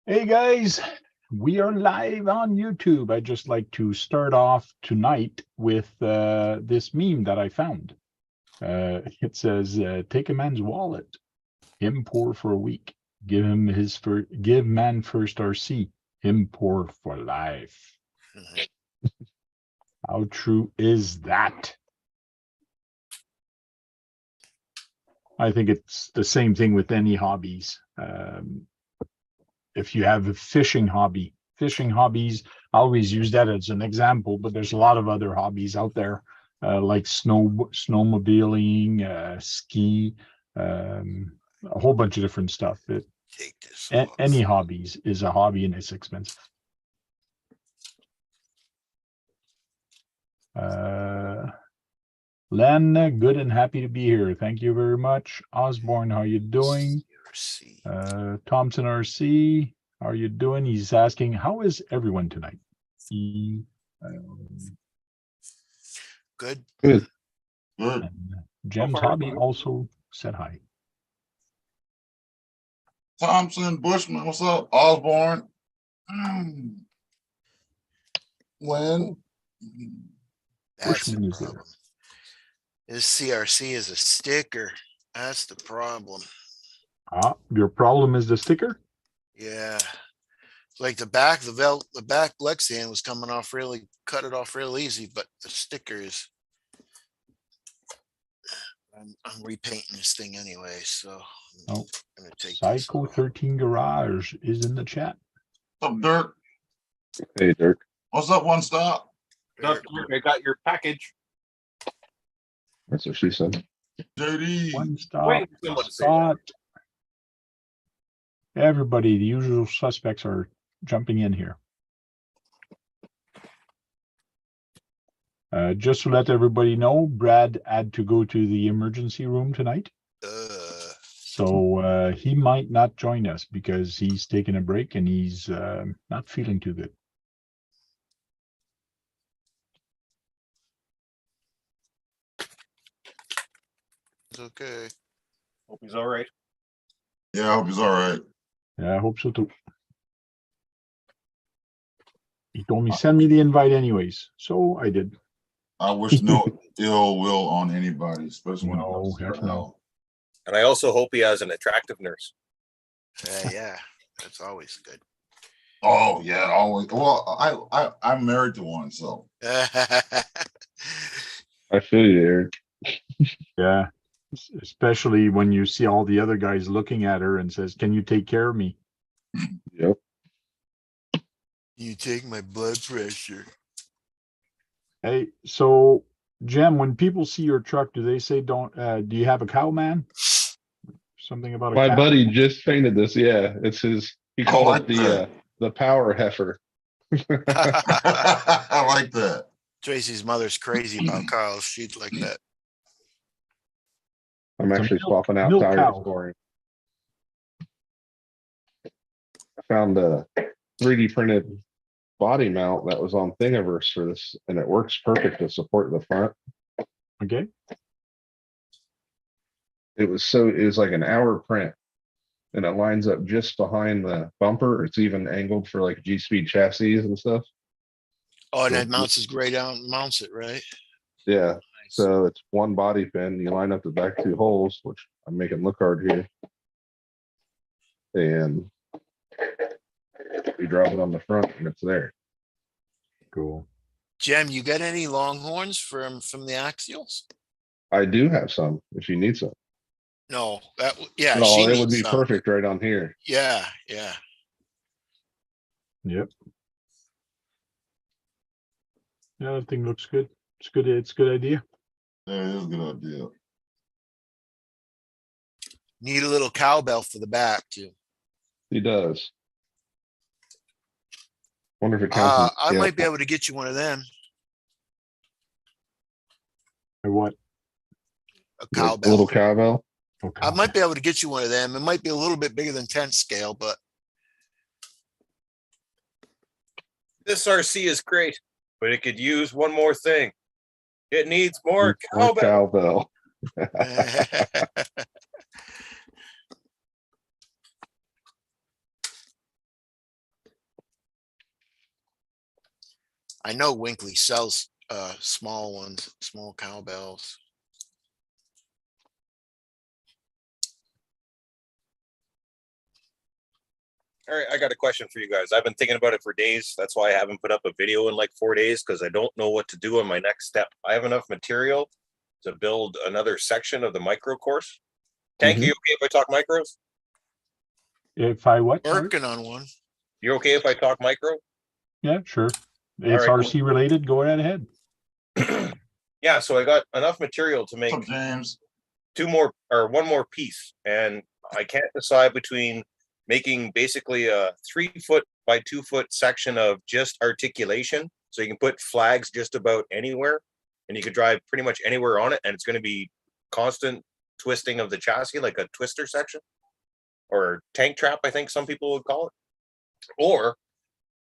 Hey guys, we are live on YouTube. I just like to start off tonight with this meme that I found. It says, "Take a man's wallet, him poor for a week. Give man first RC, him poor for life." How true is that? I think it's the same thing with any hobbies. If you have a fishing hobbies, I always use that as an example, but there's a lot of other hobbies out there, like snowmobiling, ski, a whole bunch of different stuff. Take this Any hobbies is a hobby and it's expensive. Len, good and happy to be here. Thank you very much. Osborne, how you doing? Thompson RC, how are you doing? He's asking, how is everyone tonight? Good. Good. And Jem's hobby also said hi. Thompson, Bushman, what's up? Osborne. When? That's the Bushman is problem. This CRC is a sticker. That's the problem. Your problem is the sticker? Yeah. Like the back Lexian was coming off really, cut it off real easy, but the sticker is. I'm repainting this thing anyway, so I'm gonna take Psycho 13 Garage is in the chat. What's up, Dirk? Hey, Dirk. What's up, One Stop? Dirk, I got your package. That's what she said. JD. One Stop. Wait, someone to say Scott. Everybody, the usual suspects are jumping in here. Just to let everybody know, Brad had to go to the emergency room tonight. So he might not join us because he's taking a break and he's not feeling too good. It's okay. Hope he's all right. Yeah, I hope he's all right. Yeah, I hope so too. He told me send me the invite anyways, so I did. I wish no ill will on anybody, especially when No, heck no. And I also hope he has an attractive nurse. Yeah, that's always good. Oh yeah, always. Well, I'm married to one, so I feel you, Eric. Yeah, especially when you see all the other guys looking at her and says, "Can you take care of me?" Yep. You take my blood pressure. Hey, so Jem, when people see your truck, do they say, "Do you have a cow, man?" Something about a My cow? buddy just painted this. Yeah, it's his. He called like it the power heifer. I like that. Tracy's mother's crazy about Carl. She'd like that. I'm actually swapping out milk tires cow. for him. I found a 3D printed body mount that was on Thingiverse for this, and it works perfect to support the front. Okay. It was like an hour print, and it lines up just behind the bumper. It's even angled for like G-Speed chassis and stuff. Oh, and that mounts is gray down, mounts it, right? Yeah. So it's one body pin. You line up the back two holes, which I'm making look hard here. And you drop it on the front and it's there. Cool. Jem, you got any Longhorns from the Axials? I do have some if you need some. No, yeah. No, it would be perfect right on here. Yeah. Yep. Yeah, that thing looks good. It's good. It's a good idea. Yeah, it is a good idea. Need a little cowbell for the back too. He does. Wonder if it counts. I might be able to get you one of them. What? A cowbell. A little cowbell. Okay. I might be able to get you one of them. It might be a little bit bigger than 10 scale, but This RC is great, but it could use one more thing. It needs more More cowbell. cowbell. I know Winkley sells small ones, small cowbells. All right, I got a question for you guys. I've been thinking about it for days. That's why I haven't put up a video in like 4 days, because I don't know what to do on my next step. I have enough material to build another section of the micro course. Tank, you okay if I talk micros? If I what? sorry? Working on one. You okay if I talk micro? Yeah, sure. It's right. RC related. Go right ahead. Yeah, so I got enough material to make What's up, James? one more piece, and I can't decide between making basically a 3 foot by 2 foot section of just articulation, so you can put flags just about anywhere, and you could drive pretty much anywhere on it, and it's going to be constant twisting of the chassis, like a twister section or tank trap, I think some people would call it. Or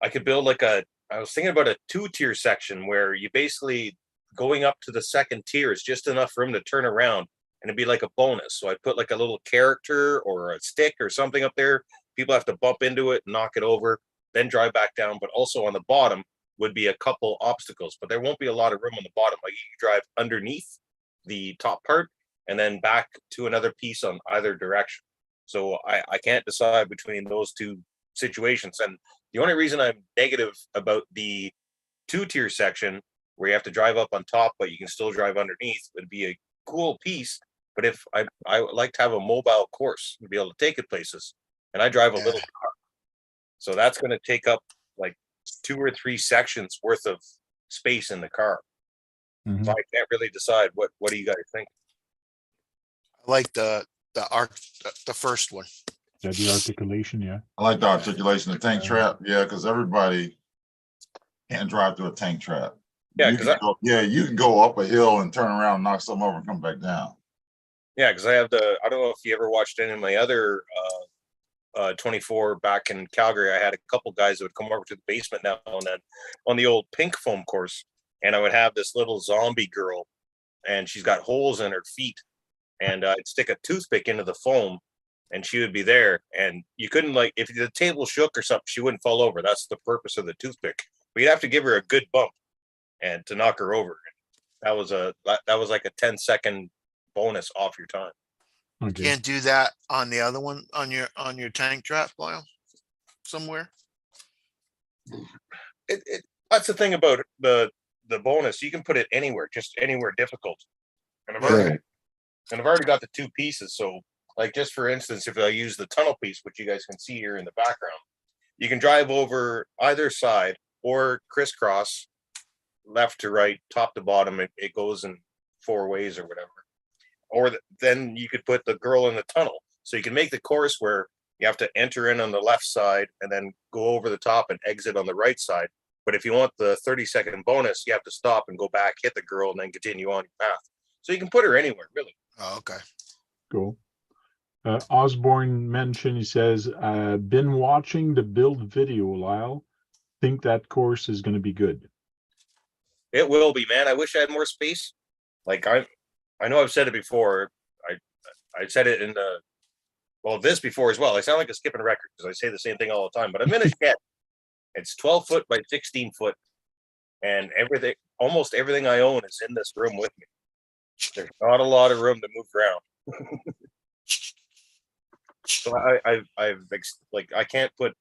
I could build like I was thinking about a 2-tier section where you basically going up to the second tier is just enough room to turn around, and it'd be like a bonus. So I put like a little character or a stick or something up there. People have to bump into it, knock it over, then drive back down. But also on the bottom would be a couple obstacles, but there won't be a lot of room on the bottom. Like you can drive underneath the top part and then back to another piece on either direction. So I can't decide between those two situations. And the only reason I'm negative about the 2-tier section where you have to drive up on top, but you can still drive underneath, would be a cool piece. But if I would like to have a mobile course to be able to take it places, and I drive a little car, so that's going to take up like 2 or 3 sections worth of space in the car. Mhm. So I can't really decide. What do you guys think? I like the first one. Yeah, the articulation. Yeah. I like the articulation of tank Yeah. trap. Yeah, because everybody can't drive through a tank trap. Yeah, You 'cause can go, yeah, you can go up a hill and turn around, knock something over, and come back down. Yeah, because I don't know if you ever watched any of my other 24 back in Calgary. I had a couple guys that would come over to the basement now and then on the old pink foam course, and I would have this little zombie girl, and she's got holes in her feet, and I'd stick a toothpick into the foam, and she would be there, and you couldn't, like, if the table shook or something, she wouldn't fall over. That's the purpose of the toothpick. But you'd have to give her a good bump and to knock her over. That was like a 10-second bonus off your time. Okay. Can't do that on the other one on your tank trap, Lyle, somewhere. That's the thing about the bonus. You can put it anywhere, just anywhere difficult. And I've already got the 2 pieces. So, like, just for instance, if I use the tunnel piece, which you guys can see here in the background, you can drive over either side or crisscross left to right, top to bottom. It goes in 4 ways or whatever. Or then you could put the girl in the tunnel. So you can make the course where you have to enter in on the left side and then go over the top and exit on the right side. But if you want the 30-second bonus, you have to stop and go back, hit the girl, and then continue on your path. So you can put her anywhere, really. Oh, okay. Cool. Osborne mentioned, he says, been watching the build video, Lyle. Think that course is going to be good. It will be, man. I wish I had more space. Like I know I've said it before. I said it in this before as well. I sound like a skipping record because I say the same thing all the time, but I'm in a shed. It's 12 foot by 16 foot, and almost everything I own is in this room with me. There's not a lot of room to move around. So I can't put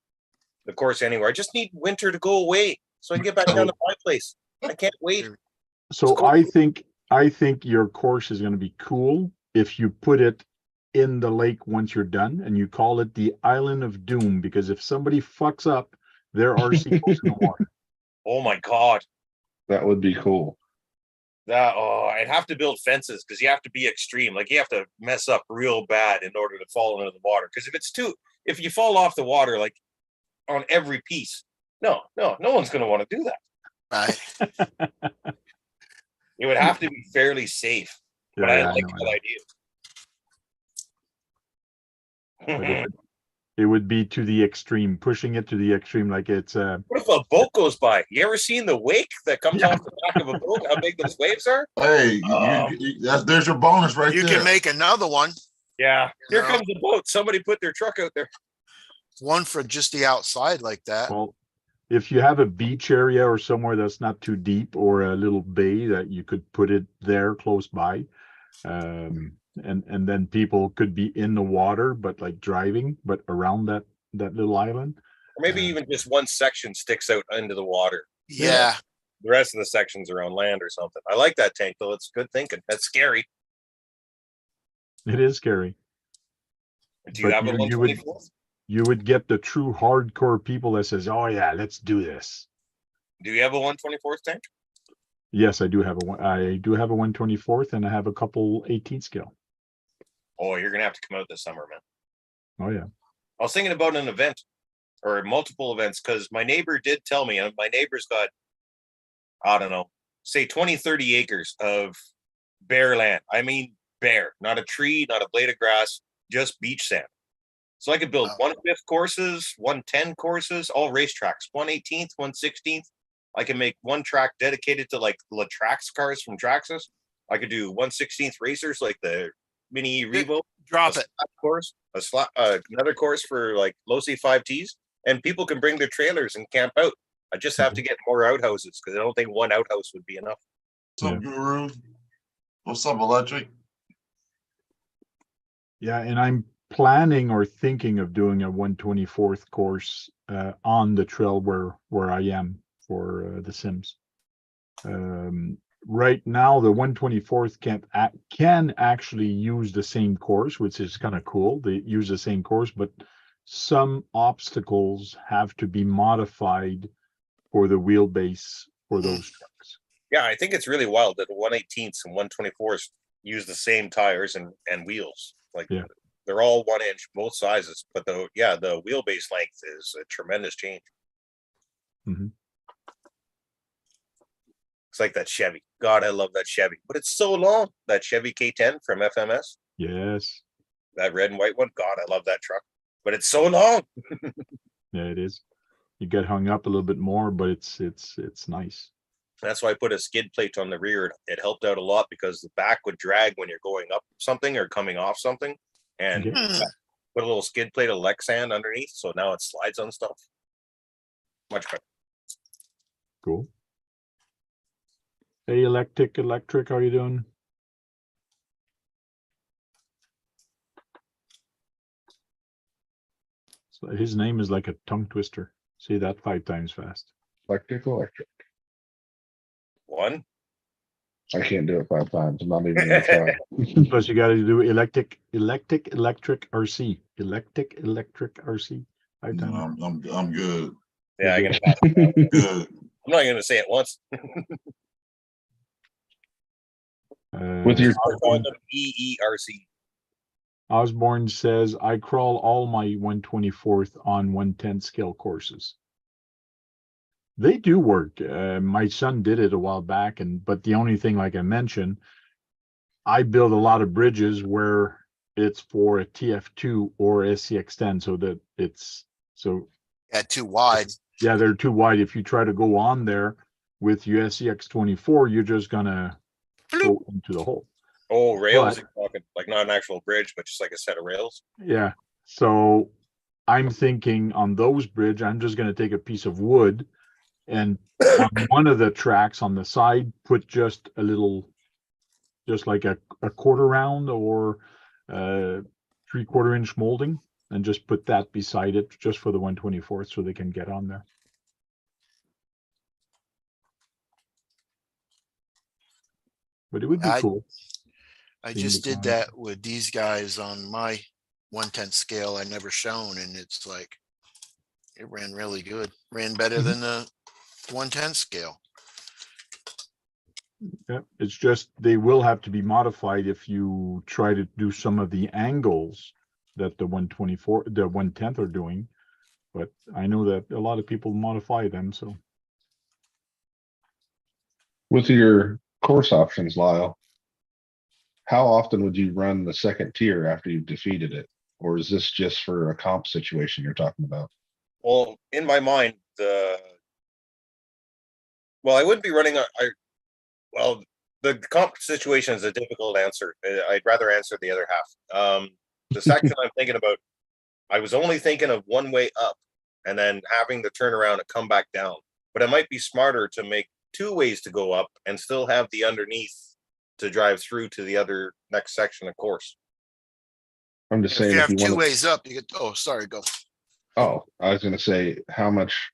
the course anywhere. I just need winter to go away so I can get back down to my place. I can't wait. So cool. I think your course is going to be cool if you put it in the lake once you're done and you call it the Island of Doom, because if somebody fucks up, their RC goes in the water. Oh my God. That would be cool. I'd have to build fences because you have to be extreme. Like you have to mess up real bad in order to fall into the water. Because if you fall off the water, like on every piece, no one's going to want to do that. Right. It would have to be fairly safe. But Yeah, I I like know, that idea. But it would be to the extreme, pushing it to the extreme, like it's What if a boat goes by? You ever seen the wake that comes off the back of a boat? How big those waves are? Hey, there's your bonus right You there. can make another one. Yeah. Here No. comes a boat. Somebody put their truck out there. One for just the outside like that. well, if you have a beach area or somewhere that's not too deep, or a little bay that you could put it there close by. And then people could be in the water, but like driving, but around that little island. Or maybe even just one section sticks out into the water. Yeah, The rest of the sections are on land or something. I like that tank though. It's good thinking. That's scary. It is scary. Do you But have a you would 124th? you would get the true hardcore people that says, "Oh yeah, let's do this." Do you have a 124th tank? Yes, I do have I do have a 124th, and I have a couple 18 scale. Oh, you're gonna have to come out this summer, man. Oh yeah. I was thinking about an event or multiple events because my neighbor did tell me, and my neighbor's got, I don't know, say 20, 30 acres of bare land. I mean, bare, not a tree, not a blade of grass, just beach sand. So I could build Wow. 1/5 courses, 110 courses, all racetracks, 1/18th, 1/16th. I can make one track dedicated to like the Traxxas cars from Traxxas. I could do 1/16th racers like the mini E-Revo. drop a it. slot course, another course for like low C5Ts, and people can bring their trailers and camp out. I just have to get more outhouses because I don't think one outhouse would be enough. What's up, Guru? What's up, Electric? Yeah, and I'm planning or thinking of doing a 124th course on the trail where I am for the Sims. Right now, the 124th can actually use the same course, which is kind of cool. They use the same course, but some obstacles have to be modified for the wheelbase for those trucks. Yeah, I think it's really wild that the 1/18ths and 124s use the same tires and wheels. Like Yeah. they're all 1 inch, both sizes, but the wheelbase length is a tremendous change. Mhm. It's like that Chevy. God, I love that Chevy, but it's so long. That Chevy K10 from FMS, Yes, that red and white one. God, I love that truck, but it's so long. yeah, it is. You get hung up a little bit more, but it's nice. That's why I put a skid plate on the rear. It helped out a lot because the back would drag when you're going up something or coming off something, and Okay. put a little skid plate of Lexan underneath, so now it slides on stuff. Much better. Cool. Hey, Electric, how you doing? So his name is like a tongue twister. Say that 5 times fast. Electric. One. I can't do it 5 times. I'm not even gonna try. Plus, you got to do electric RC. Electric RC. 5 No, times. I'm good. Yeah, I You're gotta pass it down. Good. I'm not gonna say it once. With your I'll call them EERC. Osborne says, I crawl all my 124th on 110 scale courses. They do work. My son did it a while back, but the only thing, like I mentioned, I build a lot of bridges where it's for a TF2 or SCX10, so that Yeah, too wide. yeah, they're too wide. If you try to go on there with your SCX24, you're just gonna go into the hole. Oh, rails. But- You're talking like not an actual bridge, but just like a set of rails. Yeah. So I'm thinking on those bridge, I'm just going to take a piece of wood and on one of the tracks on the side, put just a little, just like a quarter round or 3/4 inch molding, and just put that beside it just for the 124th so they can get on there. But it would be cool. I Seeing just the did sign. that with these guys on my 1/10 scale I never shown, and it's like, it ran really good. Ran better than the 1/10 scale. Yeah, it's just they will have to be modified if you try to do some of the angles that the 124, the 1/10 are doing. But I know that a lot of people modify them, so With your course options, Lyle, how often would you run the second tier after you've defeated it? Or is this just for a comp situation you're talking about? Well, in my mind, I wouldn't be running the comp situation is a difficult answer. I'd rather answer the other half. The section I'm thinking about, I was only thinking of one way up, and then having the turnaround and come back down. But it might be smarter to make 2 ways to go up and still have the underneath to drive through to the other next section of course. I'm just If saying, you if have you 2 want to, ways up, you get, oh, sorry, go. oh, I was gonna say, how much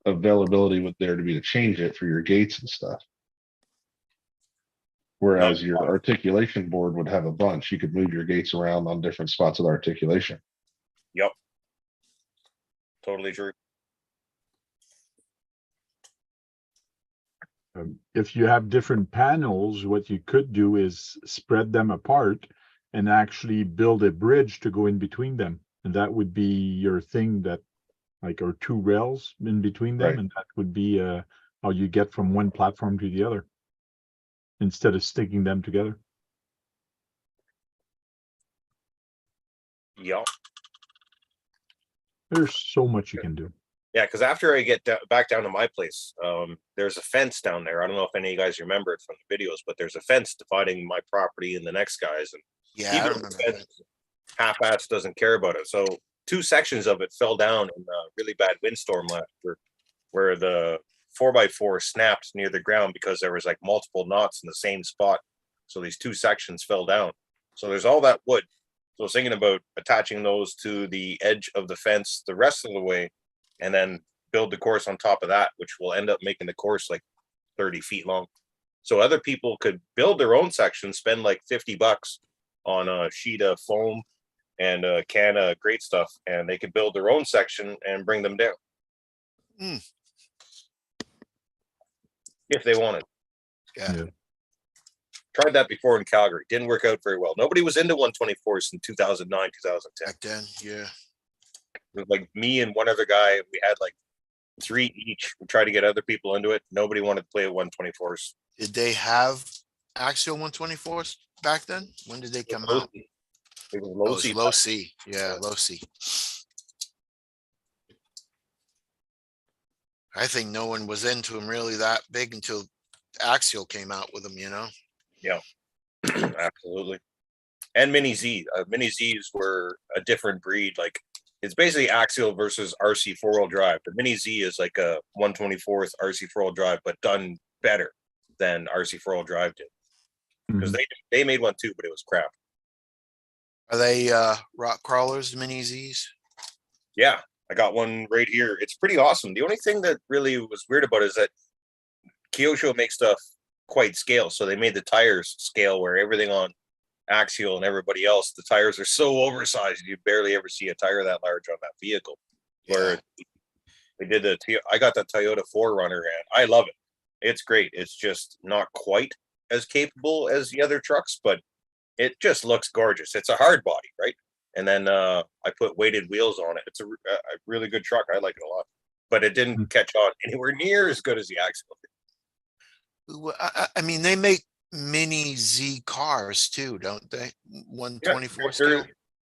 availability would there to be to change it for your gates and stuff? Whereas your articulation board would have a bunch, you could move your gates around on different spots of the articulation. Yep. Totally true. If you have different panels, what you could do is spread them apart and actually build a bridge to go in between them. And that would be your thing that, like, or 2 rails in between them. Right. And that would be how you get from one platform to the other instead of sticking them together. Yep. There's so much you can do. Yeah, because after I get back down to my place, there's a fence down there. I don't know if any of you guys remember it from the videos, but there's a fence dividing my property and the next guy's. And Yeah, I even remember the that. fence, half-ass doesn't care about it. So 2 sections of it fell down in a really bad windstorm last year, where the 4x4 snapped near the ground because there was like multiple knots in the same spot. So these 2 sections fell down. So there's all that wood. So I was thinking about attaching those to the edge of the fence the rest of the way, and then build the course on top of that, which will end up making the course like 30 feet long. So other people could build their own section, spend like $50 on a sheet of foam and a can of great stuff, and they could build their own section and bring them down. If they wanted. Yeah. Yeah. Tried that before in Calgary. Didn't work out very well. Nobody was into 124s in 2009, 2010. Back then, yeah. It was like me and one other guy. We had like 3 each. We tried to get other people into it. Nobody wanted to play at 124s. Did they have axial 124s back then? When did they come out? It was Oh, low it C. was low C. Yeah, low C. I think no one was into them really that big until Axial came out with them, you know? Yeah, absolutely. And Mini Z. Mini Z's were a different breed. Like, it's basically axial versus RC 4-wheel drive. The Mini Z is like a 124th RC 4-wheel drive, but done better than RC 4-wheel drive did. Because they made one too, but it was crap. Are they rock crawlers, the Mini Z's? Yeah, I got one right here. It's pretty awesome. The only thing that really was weird about it is that Kyosho makes stuff quite scale. So they made the tires scale where everything on Axial and everybody else, the tires are so oversized you barely ever see a tire that large on that vehicle. Where they did I got the Toyota 4Runner and I love it. It's great. It's just not quite as capable as the other trucks, but it just looks gorgeous. It's a hard body, right? And then I put weighted wheels on it. It's a really good truck. I like it a lot, but it didn't catch on anywhere near as good as the Axial. I mean, they make Mini Z cars too, don't they? 124 scale.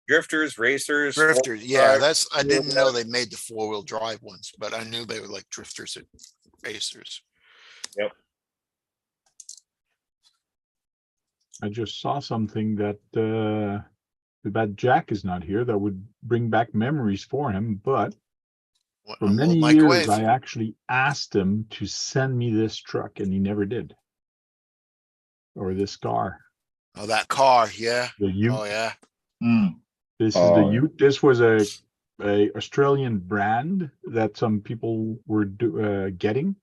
Drifters, racers, Drifters. Yeah, I didn't know they made the 4-wheel drive ones, but I knew they were like drifters and racers. Yep. I just saw something that too bad Jack is not here. That would bring back memories for him. But for many years, I actually asked him to send me this truck, and he never did. Or this car. Oh, that car, yeah. The Ute. Oh, yeah. This is the Ute. This was a Australian brand that some people were getting,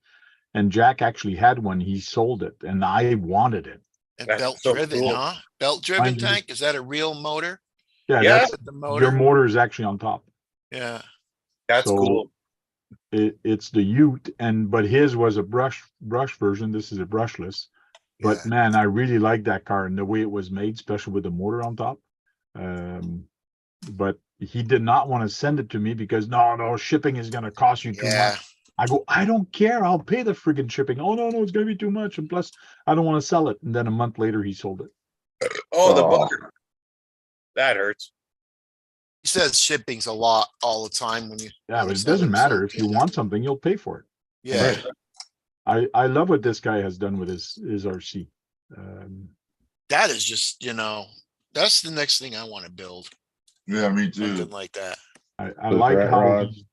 and Jack actually had one. He sold it, and I wanted it. And That's belt so driven, cool. huh? Belt driven Mine tank. Is that a real motor? Yeah, Yeah. that's The your motor. motor is actually on top. Yeah. That's So cool. It's the Ute, but his was a brush version. This is a brushless. But Yeah. man, I really like that car and the way it was made, especially with the motor on top. But he did not want to send it to me because no, shipping is going to cost you too much. I go, I don't care. I'll pay the friggin' shipping. Oh no, it's going to be too much. And plus, I don't want to sell it. And then a month later, he sold it. Oh, the bugger. That hurts. He says shipping's a lot all the time when you. Yeah, but it doesn't matter. If you want something, you'll pay for it. Yeah. Right. I love what this guy has done with his RC. That is just, that's the next thing I want to build. Yeah, me too. Something like that. I Those like rat how rods.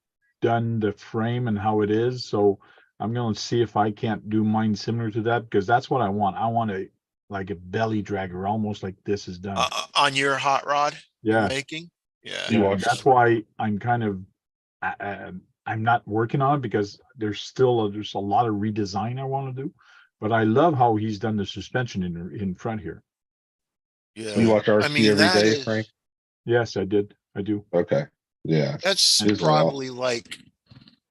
done the frame and how it is, so I'm gonna see if I can't do mine similar to that, because that's what I want. I want like a belly dragger, almost like this is done. On your hot rod you're Yeah. making? Yeah. You Yeah, watch- that's why I'm kind of, I'm not working on it, because there's a lot of redesign I want to do. But I love how he's done the suspension in front here. Yeah. You watch I RC mean, every that day, is- Frank? Yes, I do. Okay, yeah. That's It is a lot. probably like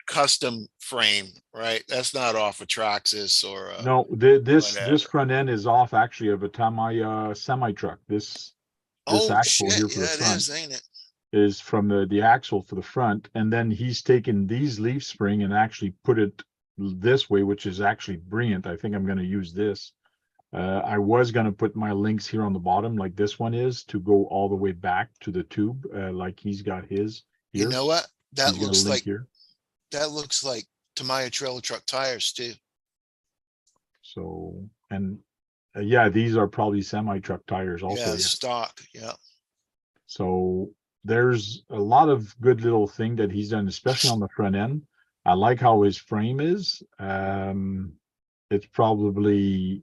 custom frame, right? That's not off a Traxxas or a, No, this whatever. front end is off actually of a semi truck. This oh axle shit, here for the yeah, it front is, ain't it? is from the axle for the front, and then he's taken these leaf spring and actually put it this way, which is actually brilliant. I think I'm going to use this. I was going to put my links here on the bottom like this one is, to go all the way back to the tube, like he's got his here. You know what? That He's got a looks link like, here. that looks like Tamiya trailer truck tires too. So, and yeah, these are probably semi truck tires also. Yeah, Yeah. stock, yeah. So there's a lot of good little thing that he's done, especially on the front end. I like how his frame is. It's probably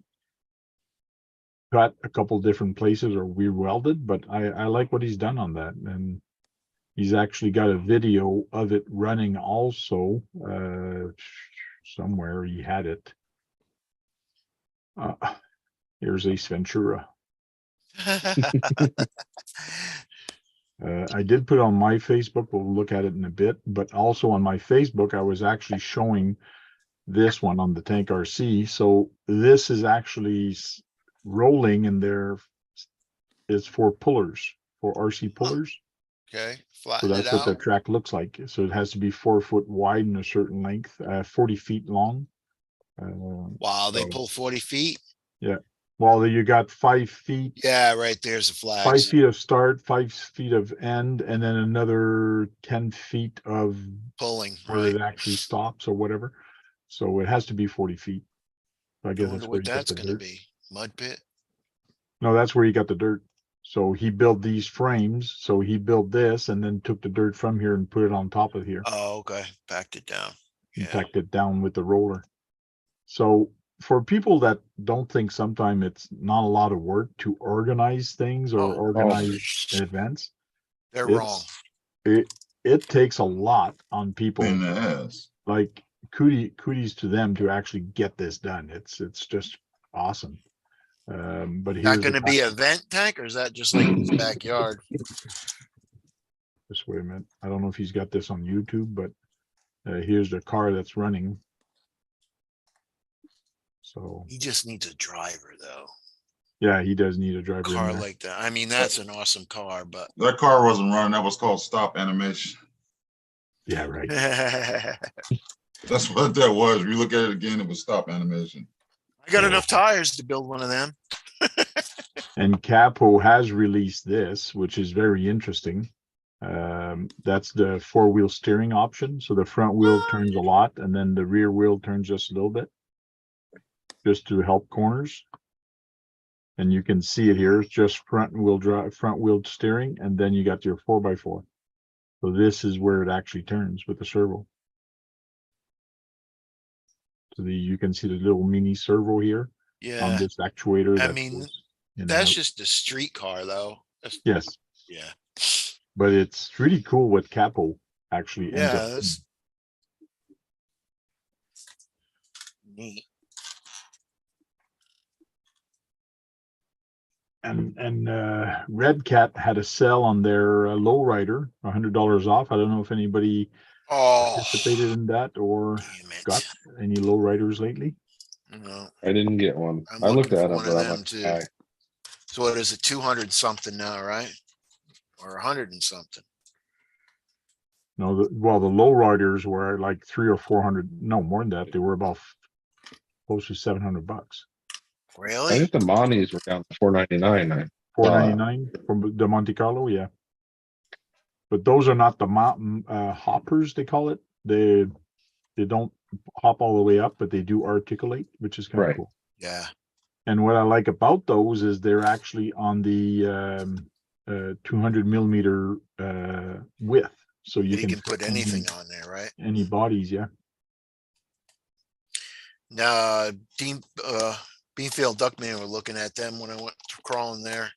cut a couple different places or welded, but I like what he's done on that. And he's actually got a video of it running also. Somewhere he had it. Here's Ace Ventura. I did put it on my Facebook. We'll look at it in a bit, but also on my Facebook, I was actually showing this one on the Tank RC. So this is actually rolling, and there is for pullers, for RC pullers. Okay, So flatten it that's what the out. track looks like. So it has to be 4 foot wide and a certain length, 40 feet long. Wow, they so- pull 40 feet. Well, you got 5 feet. Yeah, right there's the 5 flags. feet of start, 5 feet of end, and then another 10 feet of Pulling, where right? it actually stops or whatever. So it has to be 40 feet. I I guess wonder that's where what you got that's the gonna dirt. be. Mud pit? No, that's where you got the dirt. So he built these frames. So he built this and then took the dirt from here and put it on top of here Oh, okay, backed it down. and Yeah, packed it down with the roller. So for people that don't think sometimes it's not a lot of work to organize things or Oh. organize events, they're wrong. it takes a lot on people. In the ass. Like kudos to them to actually get this done. It's just awesome. But That here's the gonna be guy- a vent tank or is that just like his backyard? Just wait a minute. I don't know if he's got this on YouTube, but here's the car that's running. So He just needs a driver though. yeah, he does need a driver in Car there. like that. I mean, that's an awesome car, but That car wasn't running. That was called stop animation. Yeah, right. I That's what that was. If you look at it again, it was stop animation. got enough tires to build one of them. And Capo has released this, which is very interesting. That's the 4-wheel steering option. So the front wheel turns a lot and then the rear wheel turns just a little bit, just to help corners. And you can see it here. It's just front wheel steering, and then you got your 4x4. So this is where it actually turns with the servo. So you can see the little mini servo here on Yeah, this actuator. I that mean, goes in and that's out. just a street car though. That's- Yes, Yeah, but it's really cool what Capo actually ends yeah, up. that's neat. And Red Cat had a sale on their lowrider, $100 off. I don't know if anybody Oh, participated in that or damn it. got any lowriders lately. No, I didn't get one. I'm I looked looking at for it, one but of I'm them like, too. I, So what is it, 200 something now, right? Or 100 and something? No, the lowriders were like 300 or 400. No, more than that. They were about close to $700. I Really? think the Monties were down to $499. $499 from the Monte Carlo, yeah. But those are not the mountain hoppers, they call it. They don't hop all the way up, but they do articulate, which is kind of Right. cool. Yeah. And what I like about those is they're actually on the 200 millimeter width. So you You can fit put anything on there, right? any bodies, yeah. Now, Beanfield Duckman were looking at them when I went crawling there,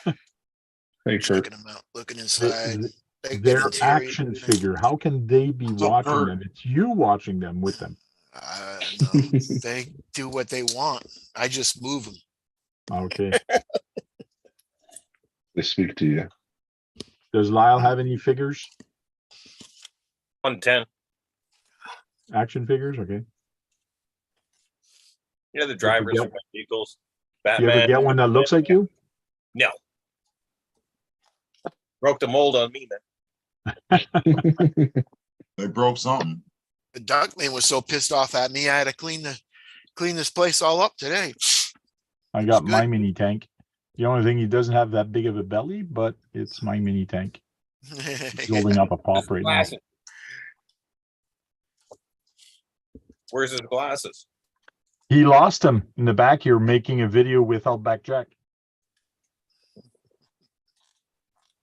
Hey, Kurt. checking them out, looking They- inside. th- Big Their interior. action figure, how can they be What's up, watching Kurt? them? It's you watching them with them. No, they do what they want. I just move them. Okay. They speak to you. Does Lyle have any figures? 110. Action figures? Okay. Yeah, the drivers get- of my vehicles. You ever Batman. get one that looks like you? No. Broke the mold on me, man. They broke something. The Duckman was so pissed off at me, I had to clean this place all up today. I got It's my good. mini tank. The only thing, he doesn't have that big of a belly, but it's my mini tank. He's holding up a pop right now. Glasses. Where's his glasses? He lost him in the back here making a video with Outback Jack.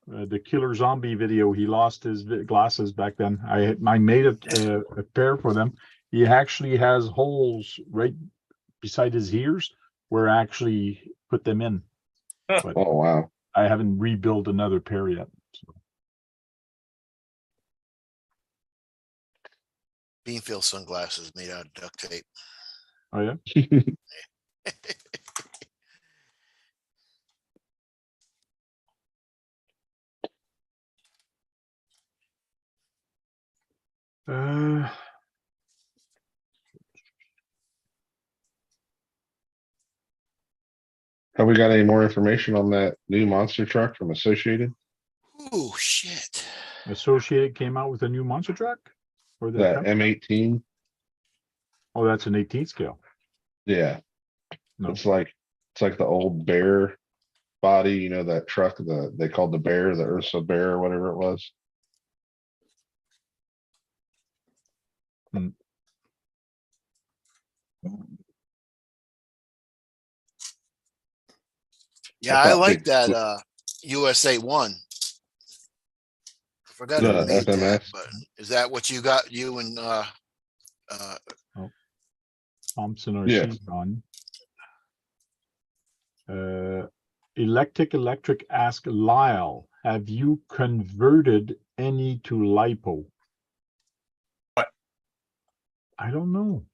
The killer zombie video, he lost his glasses back then. I made a pair for them. He actually has holes right beside his ears where I actually put them in. But Oh, wow. I haven't rebuilt another pair yet. So. Beanfield sunglasses made out of duct tape. Oh yeah. Uh, Have we got any more information on that new monster truck from Associated? Oh, shit. Associated came out with a new monster truck for That M18? Oh, that's an 18 scale. Yeah. No. It's like the old bear body, you know, that truck, they called the bear, the Ursa bear or whatever it was. Yeah, I I thought like big that squ- USA 1. I forgot The who made that, FMS? but is that what you got? You and Thompson or Yeah. Season. Electric ask Lyle, have you converted any to lipo? What? I don't know.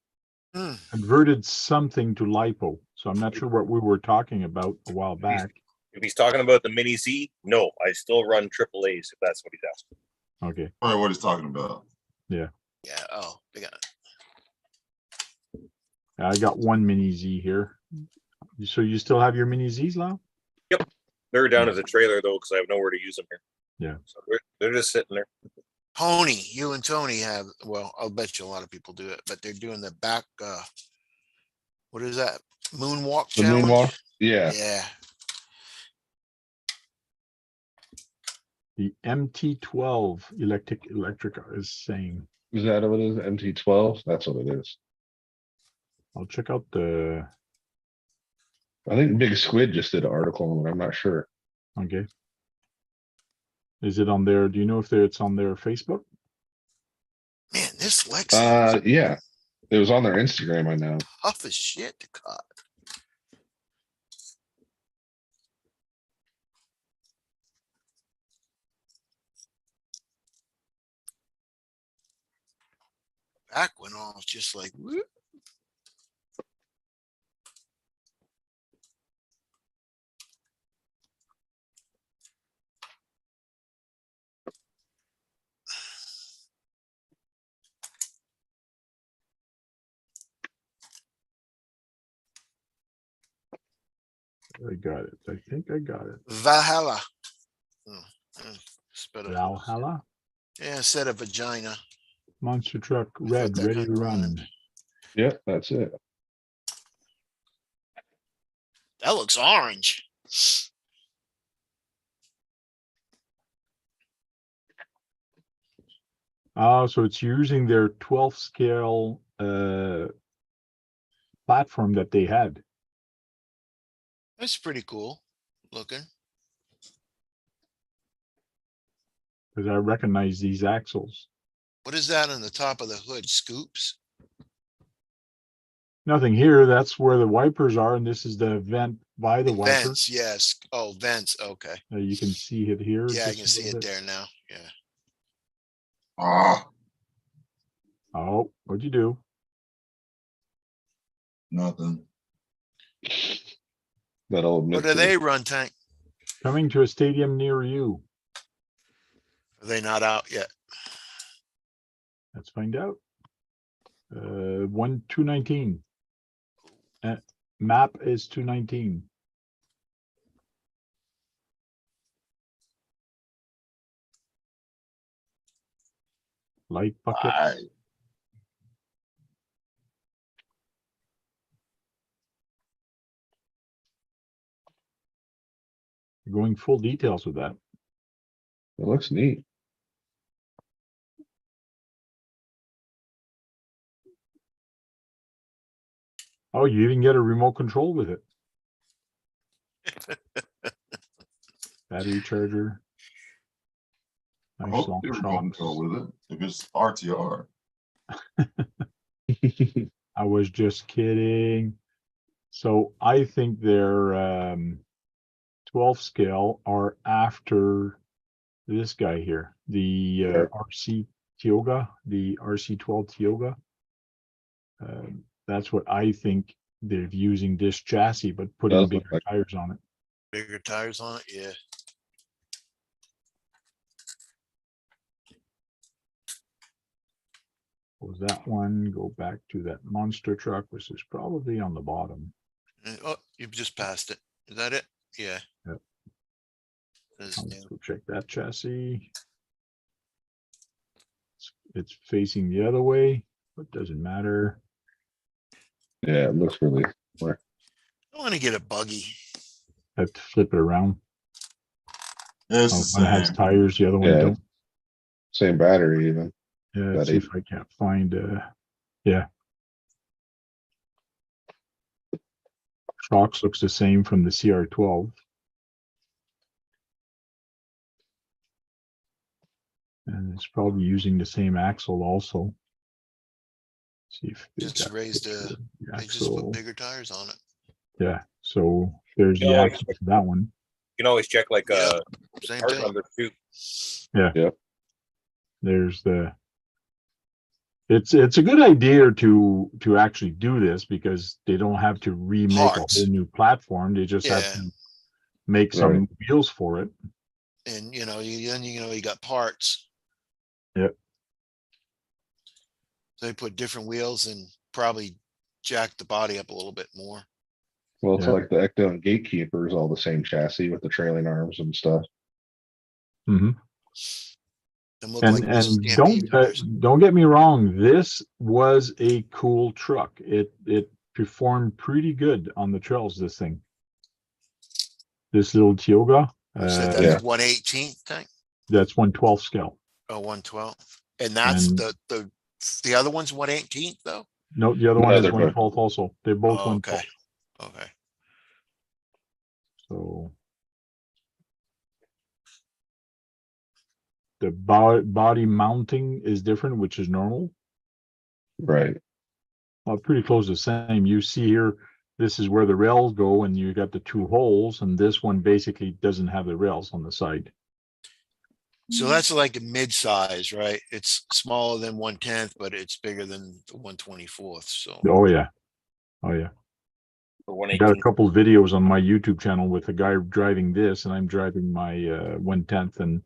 Hmm. Converted something to lipo. So I'm not sure what we were talking about a while back. If he's talking about the Mini Z, no, I still run AAAs if that's what he's asking. Okay. All right, what he's talking about. yeah. Oh, they got I got one mini Z here. So you still have your mini Zs, Lyle? They're down as a trailer though, because I have nowhere to use them here. Yeah. So they're just sitting there. Tony. You and Tony have. Well, I'll bet you a lot of people do it, but they're doing the back. What is that? Moonwalk The challenge. moonwalk? Yeah. Yeah. The MT12 electric is saying. Is that what it is? MT12? That's what it is. I'll check out the. I think Big Squid just did an article on it. I'm not sure. Okay. Is it on there? Do you know if it's on their Facebook? Man, this Lex Yeah. It was on their Instagram, I know. tough as shit to cut. Back went off just like whoop. I got it. I think I got it. Valhalla. Spit it. Valhalla Yeah, instead of vagina. monster truck I thought red that ready to kinda run. rhymed. Yep, that's it. That looks orange. Oh, so it's using their 12 scale platform that they had. That's pretty cool looking. because I recognize these axles. What is that on the top of the hood? Scoops? Nothing here. That's where the wipers are, and this is the vent by the wiper. Vents, yes. Oh, vents, okay. You can see it here. Yeah, I just can a see little it bit. there now. Yeah. Ah, Oh, what'd you do? nothing. That old What do mystery. they run, Tank? Coming to a stadium near you. Are they not out yet? Let's find out. 219. Map is 219. Light buckets. Going full details with that. It looks neat. Oh, you even get a remote control with it. Battery charger. I Nice hope long they were going to shocks. go with it if it's RTR. I was just kidding. So I think their 12 scale are after this guy here, the Sure. RC Tioga, the RC12 Tioga. That's what I think they're using this chassis, but putting Does look bigger like- tires on it. Bigger tires on it? Yeah. Was that one? Go back to that monster truck, which is probably on the bottom. Oh, you've just passed it. Is that it? Yeah. Yep. Says Let's new. go check that chassis. It's facing the other way, but doesn't matter. Yeah, it looks really. I want to get a buggy. Have to flip it around. It's Oh, the one has same. tires, the other one Yeah. don't. Same battery even. Yeah, That let's see if I can't find, yeah. Shocks looks the same from the CR12. And it's probably using the same axle also. See if they Just got a raised picture the- of the They just put axle. bigger tires on it. Yeah, so there's the Yeah, axle for that one. You can always check like Yeah. Same part thing. number too. There's the. It's a good idea to actually do this because they don't have to remake a Parts. whole new platform. They just have Yeah. to make some wheels for it. And you got parts. Yep. They put different wheels and probably jack the body up a little bit more. Well, it's Yeah. like the Ecto and Gatekeeper is all the same chassis with the trailing arms and stuff. Hmm. Them look like And Stampede tires. don't get me wrong, this was a cool truck. It performed pretty good on the trails, this thing. This little Tioga, You said yeah. that's 1/18 tank? that's 1/12 scale. Oh, 1/12. And that's And- the other one's 1/18 though? No, the other No, one is they're both- 1/12 also. They're both Oh, 1/12. okay. Okay. So the body mounting is different, which is normal. Right. Well, pretty close to the same. You see here, this is where the rails go, and you got the two holes, and this one basically doesn't have the rails on the side. So that's like a mid-size, right? It's smaller than 1/10, but it's bigger than the 1/24. So Oh yeah, oh yeah. For I got a 118. couple of videos on my YouTube channel with a guy driving this, and I'm driving my 1/10, and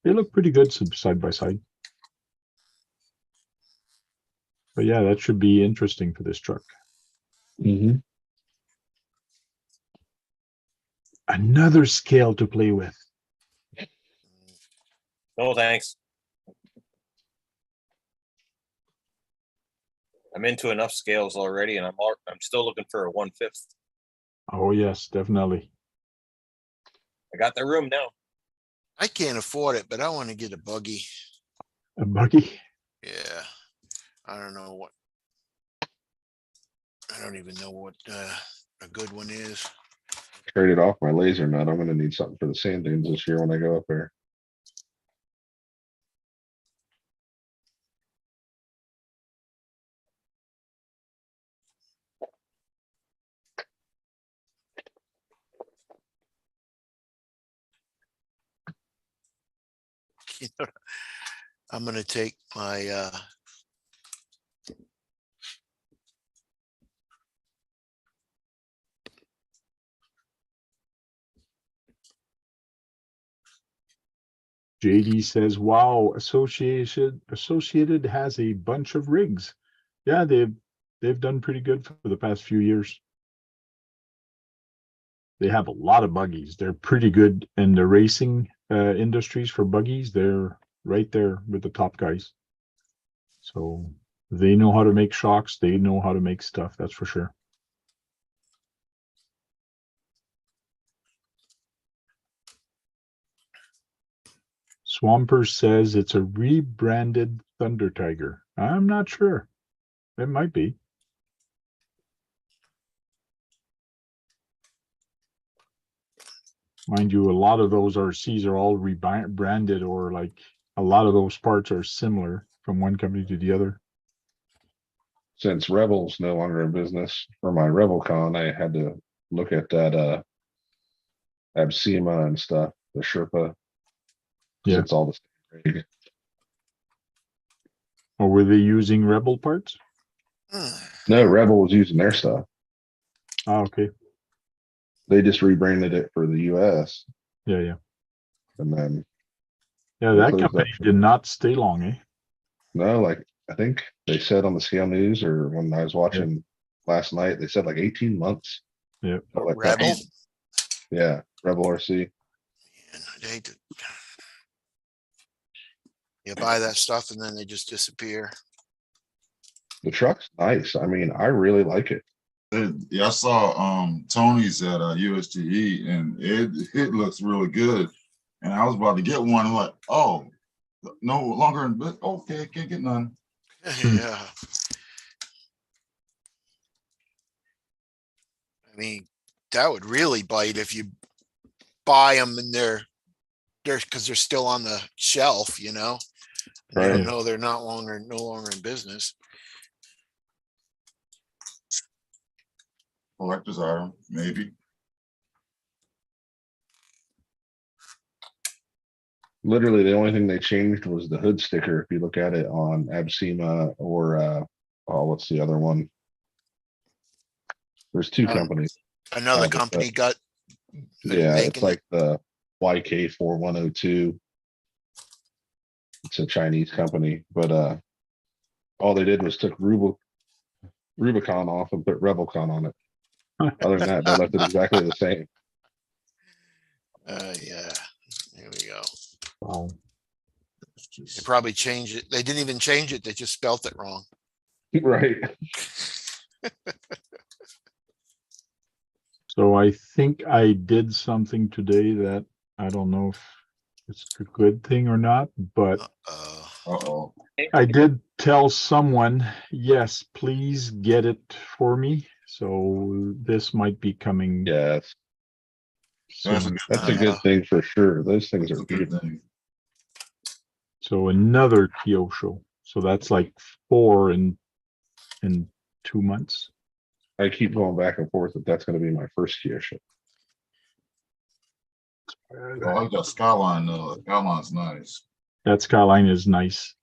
they look pretty good side by side. But yeah, that should be interesting for this truck. Mm-hmm. Another scale to play with. No, thanks. I'm into enough scales already, and I'm still looking for a 1/5. Oh yes, definitely. I got the room now. I can't afford it, but I want to get a buggy. A buggy. Yeah. I don't know what. I don't even know what a good one is. Traded off my laser nut. I'm gonna need something for the sand dunes this year when I go up there. You know, I'm gonna take my, JD says, wow, Associated has a bunch of rigs. Yeah, they've done pretty good for the past few years. They have a lot of buggies. They're pretty good in the racing industries for buggies. They're right there with the top guys. So they know how to make shocks. They know how to make stuff. That's for sure. Swampers says it's a rebranded Thunder Tiger. I'm not sure. It might be. Mind you, a lot of those RCs are all rebranded, or like a lot of those parts are similar from one company to the other. Since Rebel's no longer in business for my RebelCon, I had to look at that Absema and stuff, the Sherpa. 'Cause Yeah. it's all the same grade. Or were they using Rebel parts? No, Rebel was using their stuff. Oh, okay. They just rebranded it for the US Yeah, yeah. and then Yeah, They that closed company up. did not stay long, eh? no, like I think they said on the Scale News or when I was watching last night, they said like 18 months. Yeah. Like that. Rebel. Yeah, Rebel RC. And I hate to- You buy that stuff and then they just disappear. The truck's nice. I mean, I really like it. Yeah, I saw Tony's at USGE and it looks really good. And I was about to get one. I'm like, oh, no longer in business. Okay, can't get none. Yeah. I mean, that would really bite if you buy them and they're because they're still on the shelf, you know. And you Right. don't know they're no longer in business. Collector's item, maybe. Literally, the only thing they changed was the hood sticker. If you look at it on Absema or oh, what's the other one? There's two Um, companies. Another but company got Yeah, it's making like the YK4102. It's a Chinese company, but all they did was took Rubicon off and put Rebelcon on it. Other than that, they left it exactly the same. yeah, there we go. Wow. They probably changed it. They didn't even change it. They just spelt it wrong. Right. So I think I did something today that I don't know if it's a good thing or not, but Uh-oh. I did tell someone, yes, please get it for me. So this might be coming. Yes, That's a soon. good that's a thing. good thing for sure. Those things That's are a good beautiful. thing. So another TO show. So that's like 4 in 2 months. I keep going back and forth that that's going to be my first Kia show. I like that Skyline though. Skyline's nice. That Skyline is nice.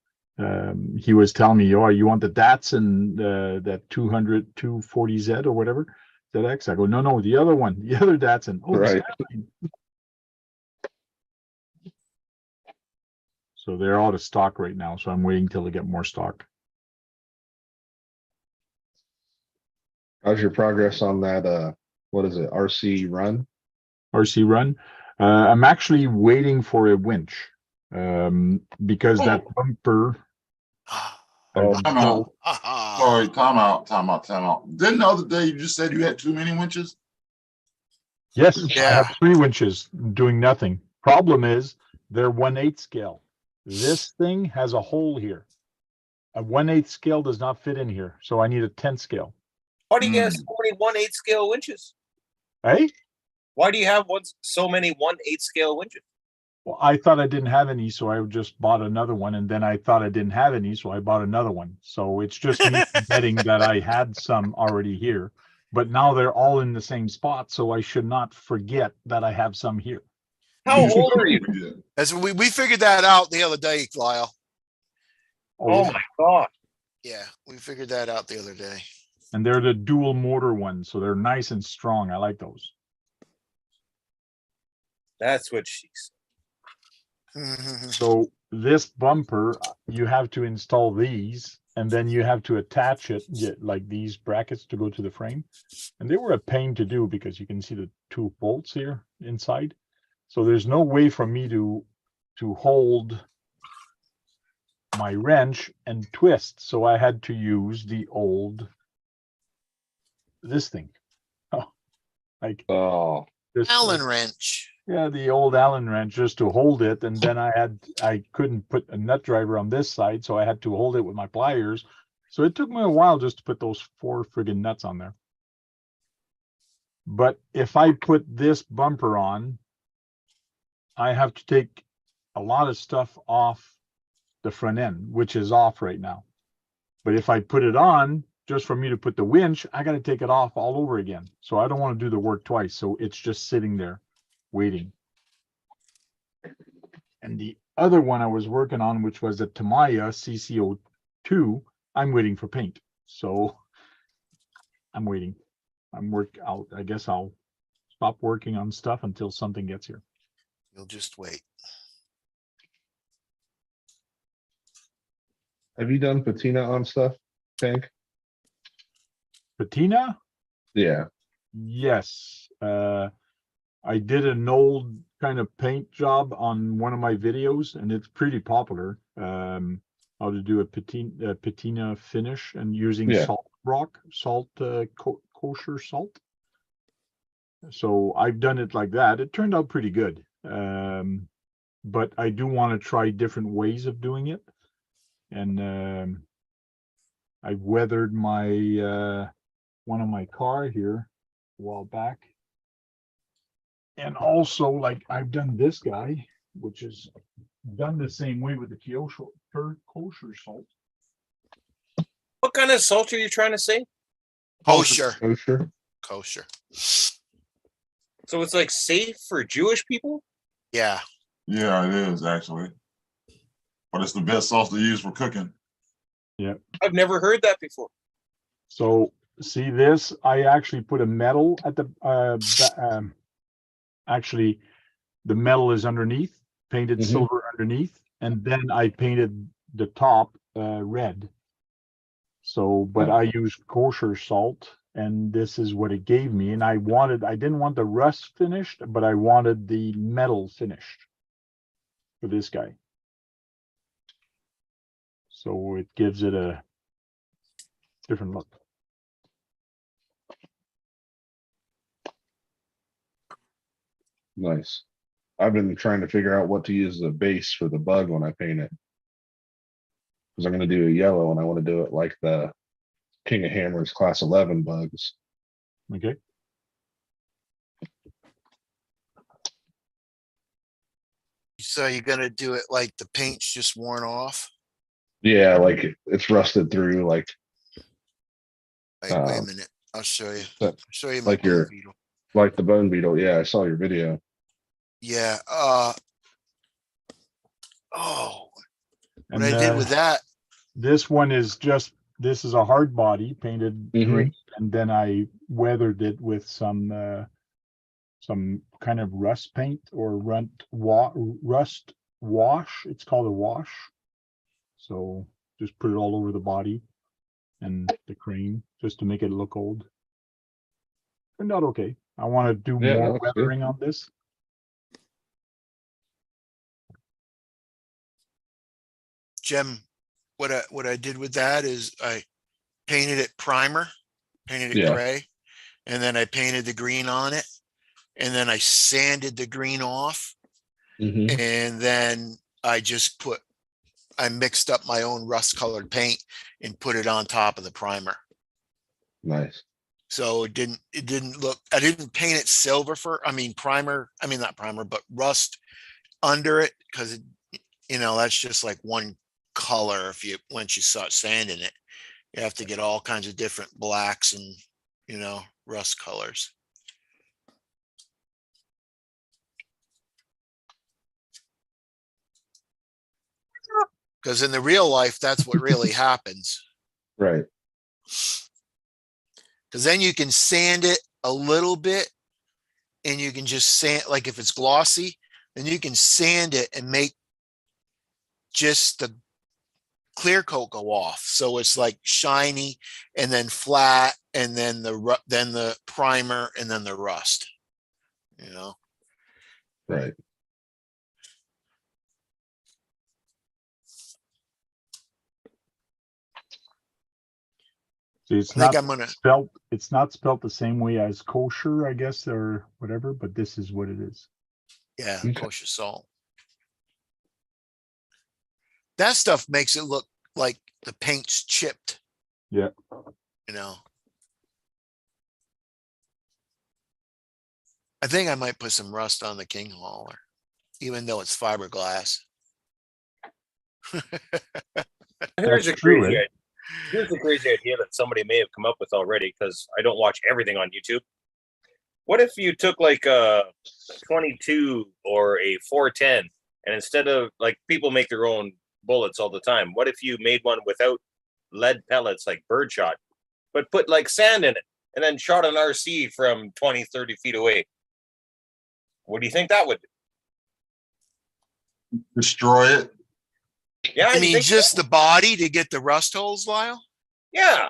He was telling me, oh, you want the Datsun, that 240Z or whatever, ZX? I go, no, the other one, the other Datsun. Oh, the Right. Skyline. So they're out of stock right now. So I'm waiting till they get more stock. How's your progress on that? What is it? RC run? RC run. I'm actually waiting for a winch, because that Oh. bumper. Oh, has Time out. Ah, Sorry, time out. Didn't the other day you just said you had too many winches? Yes, I Yeah. have 3 winches doing nothing. Problem is they're 1/8 scale. This thing has a hole here. A 1/8 scale does not fit in here, so I need a 10 scale. Why do you have so many 1/8 scale winches? Hey, Why do you have so many 1/8 scale winches? well, I thought I didn't have any, so I just bought another one, and then I thought I didn't have any, so I bought another one. So it's just me forgetting that I had some already here, but now they're all in the same spot, so I should not forget that I have some here. How old are you? Yeah. As we figured that out the other day, Lyle. Oh yeah. my God. Yeah, we figured that out the other day. And they're the dual motor ones, so they're nice and strong. I like those. That's what she's. So this bumper, you have to install these, and then you have to attach it, get like these brackets to go to the frame. And they were a pain to do because you can see the 2 bolts here inside. So there's no way for me to hold my wrench and twist. So I had to use the old, this thing. Oh, like Oh, this, Allen wrench. yeah, the old Allen wrench just to hold it. And then I couldn't put a nut driver on this side, so I had to hold it with my pliers. So it took me a while just to put those 4 friggin' nuts on there. But if I put this bumper on, I have to take a lot of stuff off the front end, which is off right now. But if I put it on, just for me to put the winch, I got to take it off all over again. So I don't want to do the work twice. So it's just sitting there waiting. And the other one I was working on, which was the Tamiya CC02, I'm waiting for paint. So I'm waiting. I guess I'll stop working on stuff until something gets here. You'll just wait. have you done patina on stuff, Tank? Patina? Yeah. Yes. I did an old kind of paint job on one of my videos, and it's pretty popular. How to do a patina finish and using Yeah. salt rock, kosher salt. So I've done it like that. It turned out pretty good. But I do want to try different ways of doing it. And I weathered my one of my car here a while back. And also, like, I've done this guy, which is done the same way with the kosher salt. What kind of salt are you trying to say? Kosher. Kosher. Kosher. So it's like safe for Jewish people? Yeah. Yeah, it is actually. But it's the best sauce to use for cooking. I've never heard that before. So see this, I actually put a metal at the, actually the metal is underneath, painted Mhm. silver underneath, and then I painted the top red. So, but I used kosher salt, and this is what it gave me. And I didn't want the rust finished, but I wanted the metal finished for this guy. So it gives it a different look. Nice. I've been trying to figure out what to use as a base for the bug when I paint it. Because I'm going to do a yellow and I want to do it like the King of Hammers Class 11 bugs. Okay. So you're gonna do it like the paint's just worn off? Yeah, like it's rusted through, like Like, wait a Uh, minute. I'll show you. that- I'll show you my like your- bone beetle. the bone beetle. Yeah, I saw your video. Yeah. Oh, what And I did with that. this one is this is a hard body painted Mhm. green, and then I weathered it with some kind of rust paint or rust wash. It's called a wash. So just put it all over the body and the crane just to make it look old. Turned out okay. I want to do Yeah, more looks good. weathering on this. Jim, what I did with that is I painted it primer, painted it Yeah. gray, and then I painted the green on it, and then I sanded the green off, Mhm. and then I mixed up my own rust colored paint and put it on top of the primer. Nice. So it didn't look, I didn't paint it silver not primer, but rust under it, because that's just like one color. Once you start sanding it, you have to get all kinds of different blacks and rust colors. Because in the real life, that's what really happens. Right. Because then you can sand it a little bit and you can just sand, like if it's glossy, then you can sand it and make just the clear coat go off. So it's like shiny and then flat and then the primer and then the rust, you know? Right. So it's I think not I'm gonna, spelt. It's not spelt the same way as kosher, I guess, or whatever. But this is what it is. yeah, Okay. kosher salt. That stuff makes it look like the paint's chipped, Yeah. you know? I think I might put some rust on the King Hauler, even though it's fiberglass. Here's That's a true, crazy eh? idea. Here's a crazy idea that somebody may have come up with already, because I don't watch everything on YouTube. What if you took like a 22 or a 410, and instead of, like, people make their own bullets all the time, what if you made one without lead pellets, like birdshot, but put like sand in it and then shot an RC from 20, 30 feet away? What do you think that would do? Destroy it. Yeah, I you mean, think just so? the body to get the rust holes, Lyle? Yeah.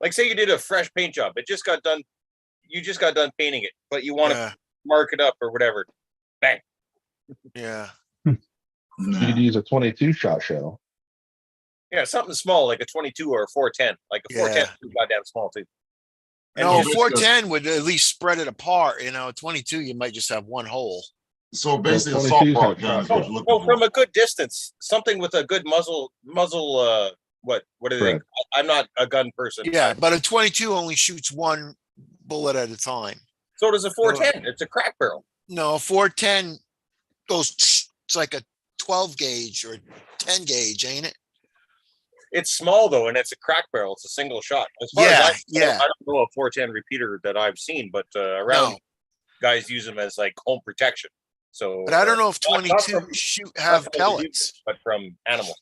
Like, say you did a fresh paint job. It just got done. You just got done painting it, but you want to Yeah, mark it up or whatever. Bang. yeah. Nah. You'd use a 22 shot shell. Yeah, something small like a 22 or a 410. Like a 410 Yeah. is too goddamn small too. And No, just- 410 would at least spread it apart. You know, 22, you might just have one hole. So basically, a 22 salt is rock like gun is shotgun. what you're looking well, for. from a good distance, something with a good muzzle. What do they? Right. I'm not a gun person. Yeah, but a 22 only shoots one bullet at a time. So does a 410. It's a crack barrel. No, a 410 goes, it's like a 12 gauge or 10 gauge, ain't it? It's small though, and it's a crack barrel. It's a single shot. As far as Yeah, I yeah. don't know a 410 repeater that I've seen, but around No, guys use them as like home protection. So, but I don't know if not 22 from- have not from humans, pellets. but from animals.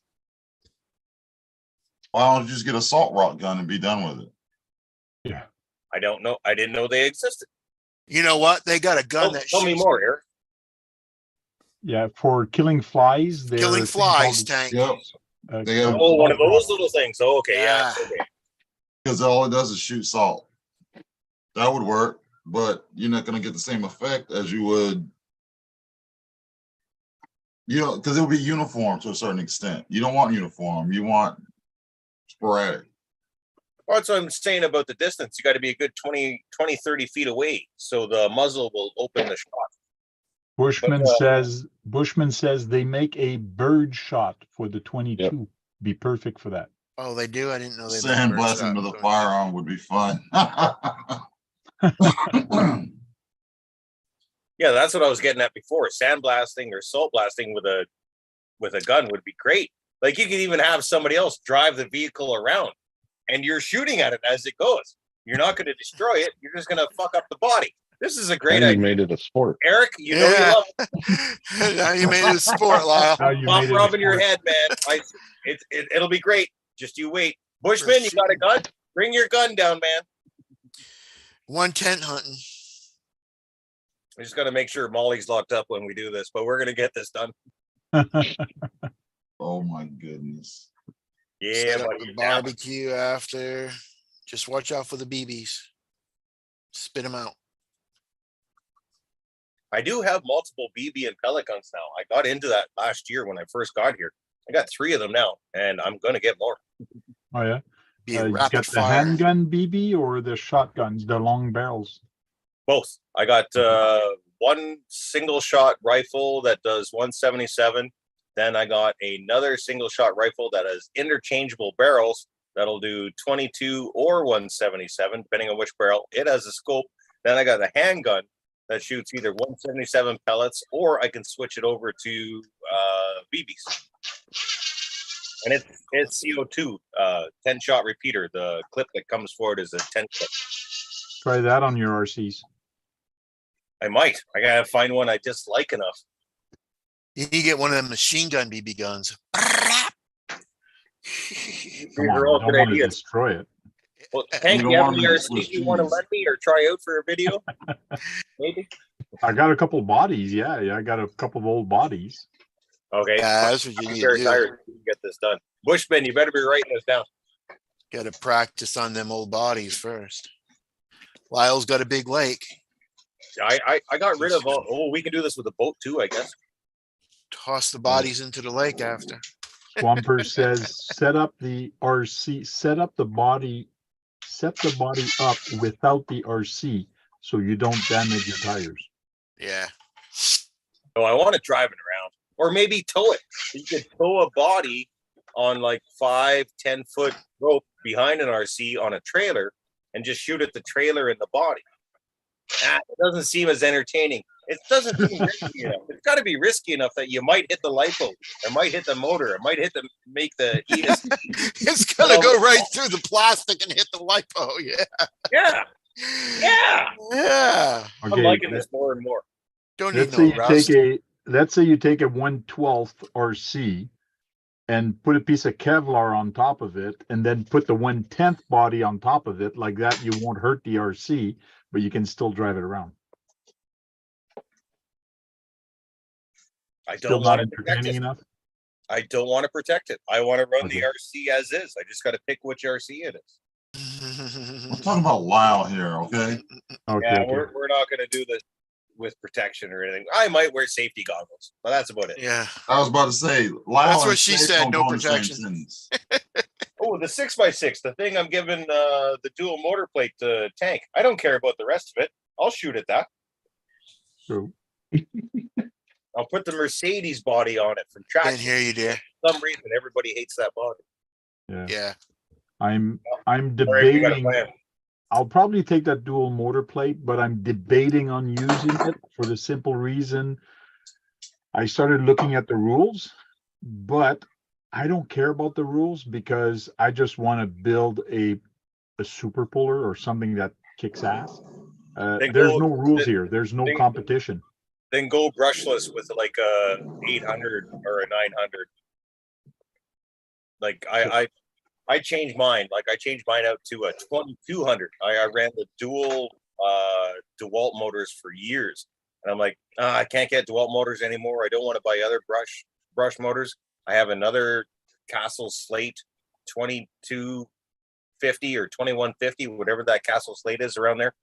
Why don't you just get a salt rock gun and be done with it? Yeah. I don't know. I didn't know they existed. You know what? They got a gun that Tell me shoots more, Eric. Yeah. For killing flies, they're killing a thing flies, called, Tank. Yep. They have Oh, one of salt those rock, little things. Oh, okay, yeah. Yeah. Okay. because all it does is shoot salt. That would work, but you're not going to get the same effect as you would. You know, because it'll be uniform to a certain extent. You don't want uniform. You want sporadic. Well, that's what I'm saying about the distance. You got to be a good 20, 30 feet away, so the muzzle will open the shot. Bushman But, says they make a bird shot for the 22. Be perfect for that. Oh, they do? I didn't know they Sandblasting with a firearm would be fun. Yeah, that's what I was getting at before. Sandblasting or salt blasting with a gun would be great. Like, you could even have somebody else drive the vehicle around, and you're shooting at it as it goes. You're not going to destroy it. You're just going to fuck up the body. This is a great And you idea. made it a sport. Eric, you know you Yeah. love it. Now you made it a sport, Lyle. Now you Stop made it a rubbing your sport. head, man. It'll be great. Just you wait. Bushman, you got a gun? Bring your gun down, man. 110 hunting. We just got to make sure Molly's locked up when we do this, but we're going to get this done. Oh my goodness. Yeah, Set up buddy. the barbecue after. Just watch out for the BBs. Spit them out. I do have multiple BB and pellet guns now. I got into that last year when I first got here. I got 3 of them now, and I'm going to get more. Oh yeah. Be a You rapid got the fire. handgun BB or the shotguns, the long barrels? Both. I got one single shot rifle that does 177. Then I got another single shot rifle that has interchangeable barrels that'll do 22 or 177, depending on which barrel. It has a scope. Then I got a handgun that shoots either 177 pellets, or I can switch it over to BBs. And it's CO2, 10 shot repeater. The clip that comes forward is a 10 clip. Try that on your RCs. I might. I gotta find one I just like enough. You need to get one of them machine gun BB guns. Come on, are you all don't good want to ideas. destroy it. Well, Hank, don't you have want any them to RC Swiss you want to cheese. lend me or try out for a video? Maybe. I got a couple bodies. Yeah, I got a couple of old bodies. Okay. Yeah, that's what you I'm need very to do. tired to get this done. Bushman, you better be writing this down. Got to practice on them old bodies first. Lyle's got a big lake. I got rid of all. Oh, we can do this with a boat too, I guess. Toss the bodies into the lake after. Swamper says, set up the RC, set the body up without the RC so you don't damage your tires. Yeah. Oh, I want to drive it around, or maybe tow it. You could tow a body on like 5-10 foot rope behind an RC on a trailer, and just shoot at the trailer and the body. It doesn't seem as entertaining. It doesn't seem risky enough. It's got to be risky enough that you might hit the lipo, or might hit the motor, or might hit the ESC. It's gonna go right through the plastic and hit the lipo. Yeah. Yeah. I'm Okay, liking this more and more. Don't need let's say no you rust. let's say you take a 1/12 RC and put a piece of Kevlar on top of it, and then put the 1/10 body on top of it. Like that, you won't hurt the RC, but you can still drive it around. I Still don't not want to protect entertaining it. enough. I don't want to protect it. I want to run the Okay. RC as is. I just got to pick which RC it is. I'm talking about Lyle here, okay? Okay, Yeah, okay. we're not going to do this with protection or anything. I might wear safety goggles, but that's about it. Yeah. I was about to say, Lyle That's what and she safe said, don't no go in the same protection. sentence. Oh, the 6x6, the thing I'm giving the dual motor plate to Tank. I don't care about the rest of it. I'll shoot at that. True. I'll put the Mercedes body on it from Can't Traxxas. hear you, dear. For some reason, everybody hates that body. Yeah. I'm All right, we got a debating. plan. I'll probably take that dual motor plate, but I'm debating on using it for the simple reason I started looking at the rules, but I don't care about the rules because I just want to build a super puller or something that kicks ass. Then There's go- no rules then- here. There's no then- competition. Then go brushless with like a 800 or a 900. Like I changed mine. Like I changed mine out to a 2200. I ran the dual DeWalt motors for years, and I'm like, I can't get DeWalt motors anymore. I don't want to buy other brush motors. I have another Castle Slate 2250 or 2150, whatever that Castle Slate is around there.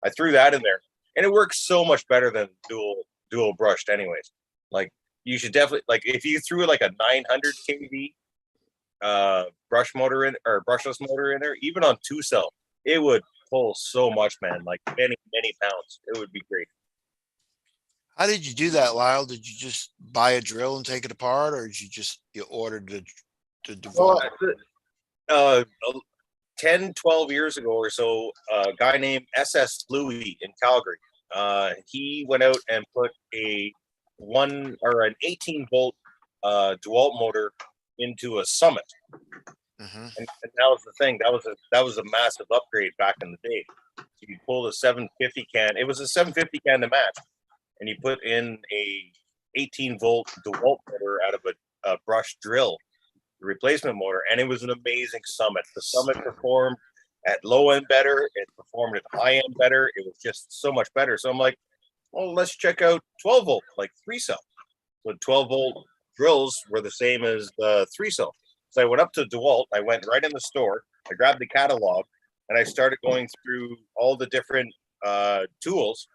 I threw that in there, and it works so much better than dual brushed. Anyways, like you should definitely, like, if you threw like a 900 kV brush motor in, or brushless motor in there, even on 2-cell, it would pull so much, man, like many pounds. It would be great. How did you do that, Lyle? Did you just buy a drill and take it apart, or did you ordered the DeWalt? Well, 10-12 years ago or so, a guy named SS Louie in Calgary, he went out and put an 18 volt DeWalt motor into a Summit. Mhm. And that was the thing. That was a massive upgrade back in the day. You pull the 750 can. It was a 750 can to match, and you put in a 18 volt DeWalt motor out of a brush drill, the replacement motor, and it was an amazing Summit. The Summit performed at low end better. It performed at high end better. It was just so much better. So I'm like, well, let's check out 12 volt, like 3-cell. So 12 volt drills were the same as the 3-cell. So I went up to DeWalt. I went right in the store. I grabbed the catalog, and I started going through all the different tools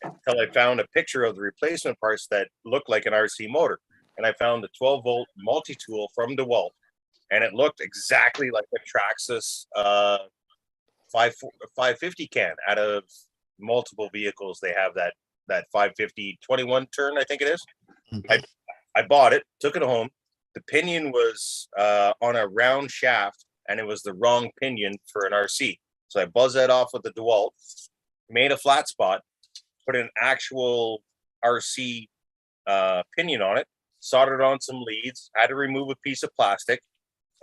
until I found a picture of the replacement parts that looked like an RC motor. And I found the 12 volt multi-tool from DeWalt, and it looked exactly like a Traxxas 550 can. Out of multiple vehicles, they have that 550 21 turn, I think it is. I bought it, took it home. The pinion was on a round shaft, and it was the wrong pinion for an RC. So I buzzed that off with the DeWalt, made a flat spot, put an actual RC pinion on it, soldered on some leads, had to remove a piece of plastic,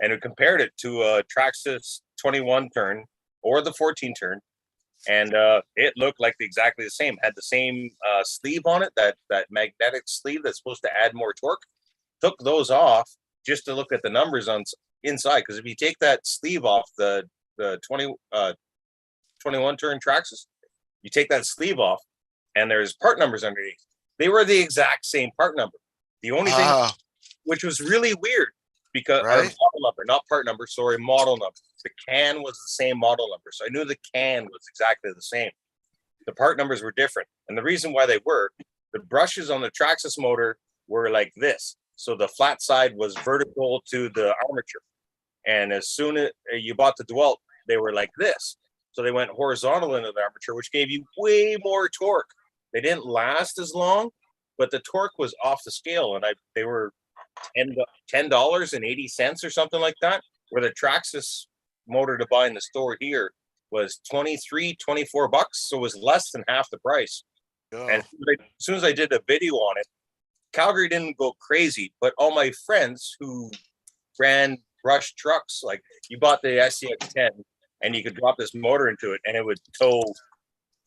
and it compared it to a Traxxas 21 turn or the 14 turn. And it looked like exactly the same. Had the same sleeve on it, that magnetic sleeve that's supposed to add more torque. Took those off just to look at the numbers on inside. Because if you take that sleeve off the 21 turn Traxxas, you take that sleeve off, and there's part numbers underneath. They were the exact same part number. The only thing, Ah, which was really weird, because or Right. model number, not part number, sorry, model number. The can was the same model number, so I knew the can was exactly the same. The part numbers were different, and the reason why they were, the brushes on the Traxxas motor were like this, so the flat side was vertical to the armature, and as soon as you bought the DeWalt, they were like this, so they went horizontal into the armature, which gave you way more torque. They didn't last as long, but the torque was off the scale, and they were $10.80 or something like that, where the Traxxas motor to buy in the store here was 23, 24 bucks. So it was less than half the price. yeah. And as soon as I did a video on it, Calgary didn't go crazy, but all my friends who ran brush trucks, like you bought the SCX10 and you could drop this motor into it and it would tow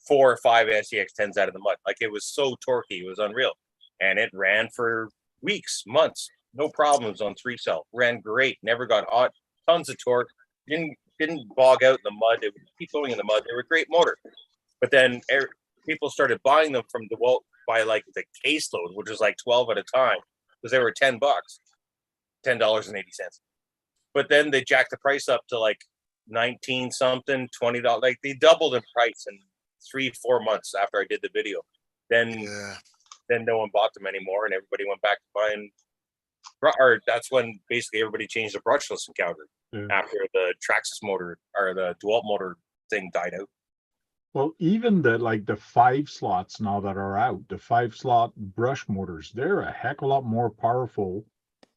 4 or 5 SCX10s out of the mud. Like it was so torquey, it was unreal. And it ran for weeks, months, no problems on 3-cell. Ran great, never got hot, tons of torque, didn't bog out in the mud. It would keep going in the mud. They were a great motor. But then people started buying them from DeWalt by like the caseload, which was like 12 at a time, because they were $10, $10.80. But then they jacked the price up to like 19 something, $20. Like they doubled in price in 3-4 months after I did the video. Then no one bought them anymore, and everybody went back to buying. Or that's when basically everybody changed to brushless in Calgary after the Traxxas motor or the DeWalt motor thing died out. Well, even the 5 slots now that are out, the 5-slot brush motors, they're a heck of a lot more powerful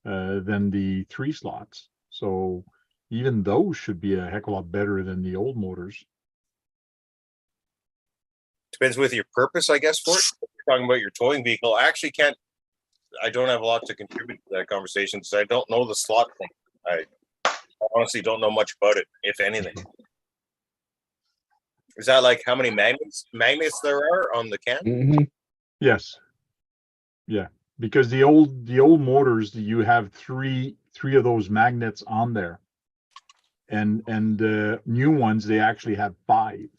than the 3 slots. So even those should be a heck of a lot better than the old motors. Depends with your purpose, I guess, for it. If you're talking about your towing vehicle, I don't have a lot to contribute to that conversation because I don't know the slot thing. I honestly don't know much about it, if anything. Is that like how many magnets there are on the can? Mhm. Yes. Yeah, because the old motors, you have three of those magnets on there, and the new ones, they actually have 5.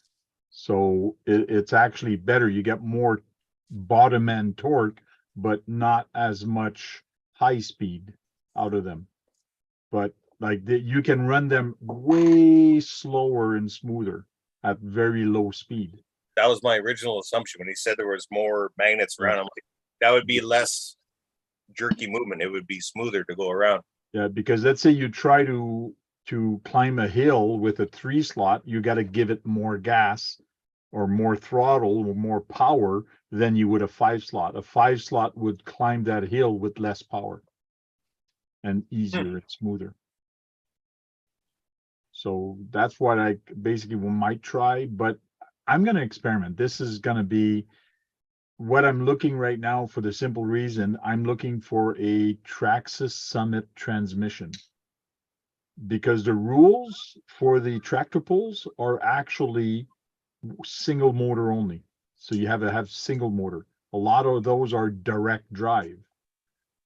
So it's actually better. You get more bottom end torque, but not as much high speed out of them. But you can run them way slower and smoother at very low speed. That was my original assumption when he said there was more magnets around. I'm like, that would be less jerky movement. It would be smoother to go around. Yeah, because let's say you try to climb a hill with a 3 slot, you got to give it more gas or more throttle or more power than you would a 5 slot. A 5 slot would climb that hill with less power and easier and smoother. So that's what I basically might try, but I'm going to experiment. This is going to be what I'm looking right now, for the simple reason I'm looking for a Traxxas Summit transmission, because the rules for the tractor pulls are actually single motor only. So you have to have single motor. A lot of those are direct drive.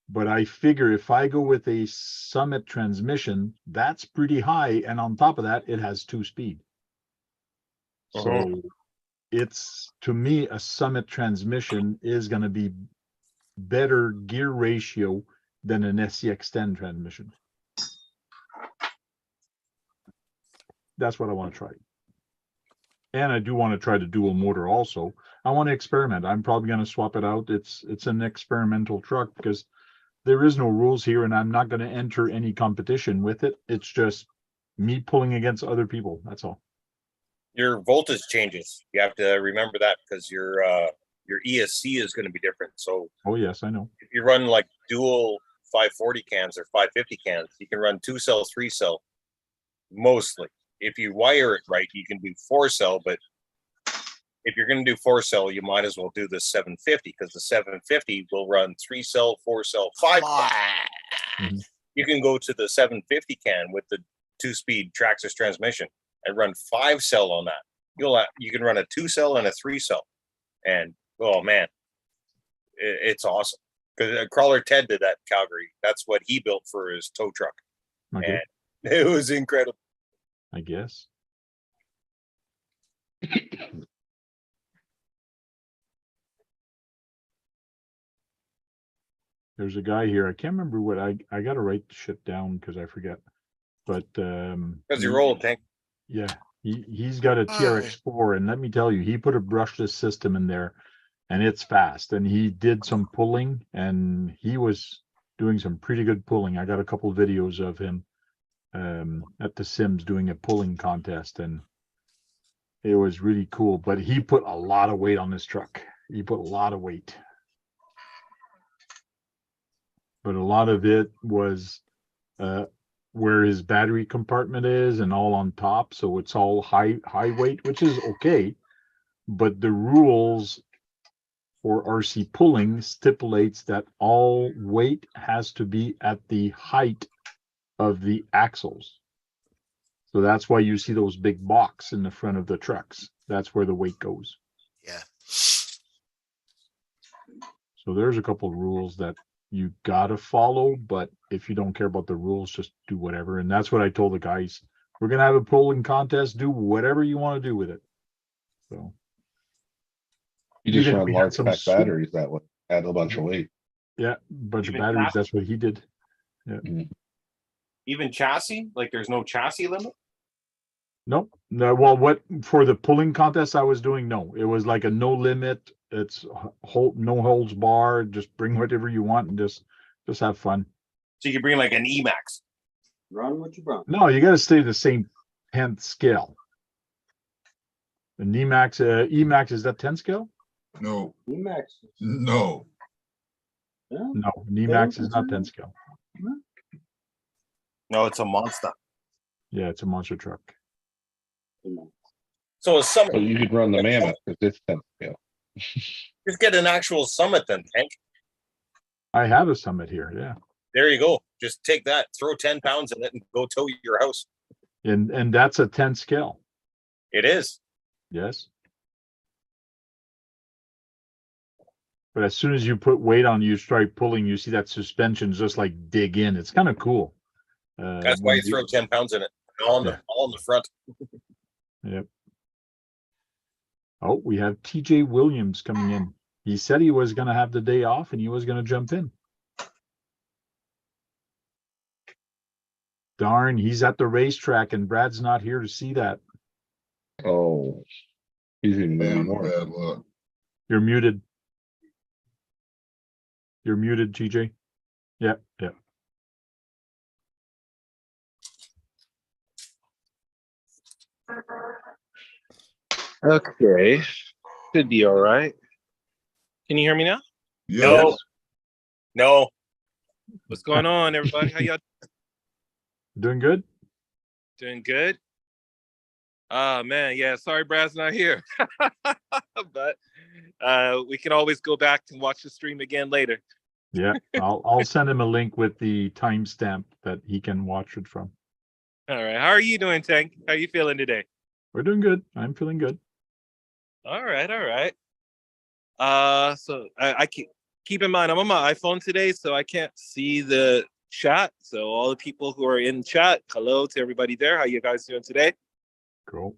But I figure if I go with a Summit transmission, that's pretty high. And on top of that, it has 2-speed. So it's, to me, a Summit transmission is going to be better gear ratio than an SCX10 transmission. That's what I want to try. And I do want to try the dual motor also. I want to experiment. I'm probably going to swap it out. It's an experimental truck because there is no rules here, and I'm not going to enter any competition with it. It's just me pulling against other people. That's all. Your voltage changes. You have to remember that because your ESC is going to be different. So Oh yes, I know. if you run like dual 540 cans or 550 cans, you can run 2-cell, 3-cell mostly. If you wire it right, you can do 4-cell, but if you're going to do 4-cell, you might as well do the 750 because the 750 will run 3-cell, 4-cell, 5-cell. You can go to the 750 can with the 2-speed Traxxas transmission and run 5-cell on that. You can run a 2-cell and a 3-cell, and oh man, it's awesome. Because Crawler Ted did that in Calgary. That's what he built for his tow truck. Okay. And It was incredible. I guess. There's a guy here. I can't remember what I gotta write shit down because I forget. But Because you roll, Tank. yeah, he's got a Aye. TRX4, and let me tell you, he put a brushless system in there, and it's fast. And he did some pulling, and he was doing some pretty good pulling. I got a couple videos of him at the Sims doing a pulling contest, and it was really cool. But he put a lot of weight on this truck. He put a lot of weight. But a lot of it was where his battery compartment is and all on top. So it's all high weight, which is okay. But the rules for RC pulling stipulates that all weight has to be at the height of the axles. So that's why you see those big box in the front of the trucks. That's where the weight goes. Yeah. So there's a couple of rules that you gotta follow, but if you don't care about the rules, just do whatever. And that's what I told the guys. We're gonna have a polling contest. Do whatever you want to do with it. So You just Even run we had large some pack super- batteries that would add a bunch of weight. yeah, bunch of Even batteries. chassis? That's what he did. Even chassis? Like there's no chassis limit? Nope. No. Well, what for the pulling contest I was doing? No, it was like a no limit. It's no holds bar. Just bring whatever you want and just have fun. So you can bring like an Emax. Run what you brought. No, you got to stay the same 10th scale. The Emax is that 10 scale? No, Emax. no. Yeah. No, an Emax is not 10 scale. No, it's a monster. Yeah, it's a monster truck. So a summit, But you could run the Mammoth because it's 10 scale. just get an actual summit then, Tank. I have a Summit here. Yeah, There you go. Just take that, throw 10 pounds in it and go tow your house. and that's a 10 scale. It is. Yes. But as soon as you put weight on, you start pulling, you see that suspension just like dig in. It's kind of cool. That's why you throw 10 pounds in it. All in the front. Yep. Oh, we have TJ Williams coming in. He said he was going to have the day off and he was going to jump in. Darn, he's at the racetrack and Brad's not here to see that. Oh, he's even maybe Damn, more. bad luck. You're muted. You're muted, TJ. Yeah, yeah. Okay, should be all right. Can you hear me now? Yes. No. What's going on, everybody? How y'all Doing good? doing? Good. Man, yeah. Sorry, Brad's not here, but we can always go back and watch the stream again later. Yeah, I'll send him a link with the timestamp that he can watch it from. All right. How are you doing, Tank? How are you feeling today? We're doing good. I'm feeling good. All right. All right. So I keep in mind I'm on my iPhone today, so I can't see the chat. So all the people who are in chat, hello to everybody there. How you guys doing today? Cool.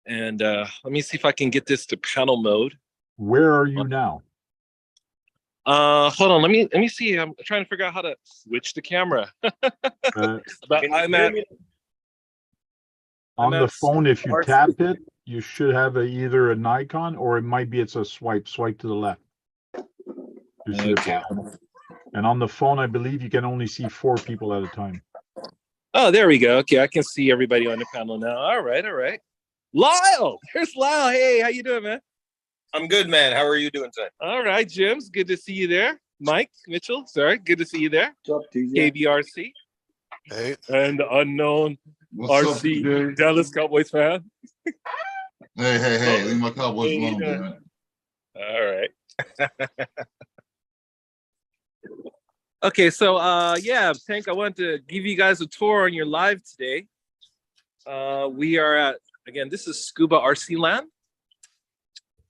And let me see if I can get this to panel mode. Where are you now? Hold on. Let me see. I'm trying to figure out how to switch the camera. But Can you I'm hear at me? On I'm the at phone, if you RC. tap it, you should have either an icon or it might be it's a swipe to the left. You see the Okay. bottom. And on the phone, I believe you can only see 4 people at a time. Oh, there we go. Okay, I can see everybody on the panel now. All right, all right. Lyle, there's Lyle. Hey, how you doing, man? I'm good, man. How are you doing today? All right, Jim's good to see you there. Mike Mitchell, sorry, good to see you there. What's up, TJ? KBRC Hey, and the unknown What's up, RC TJ? Dallas Cowboys fan. Hey, leave my Cowboys Hey, alone, yeah. man. All right. Okay, so yeah, Tank, I wanted to give you guys a tour on your live today. We are at, again, this is Scuba RC Land.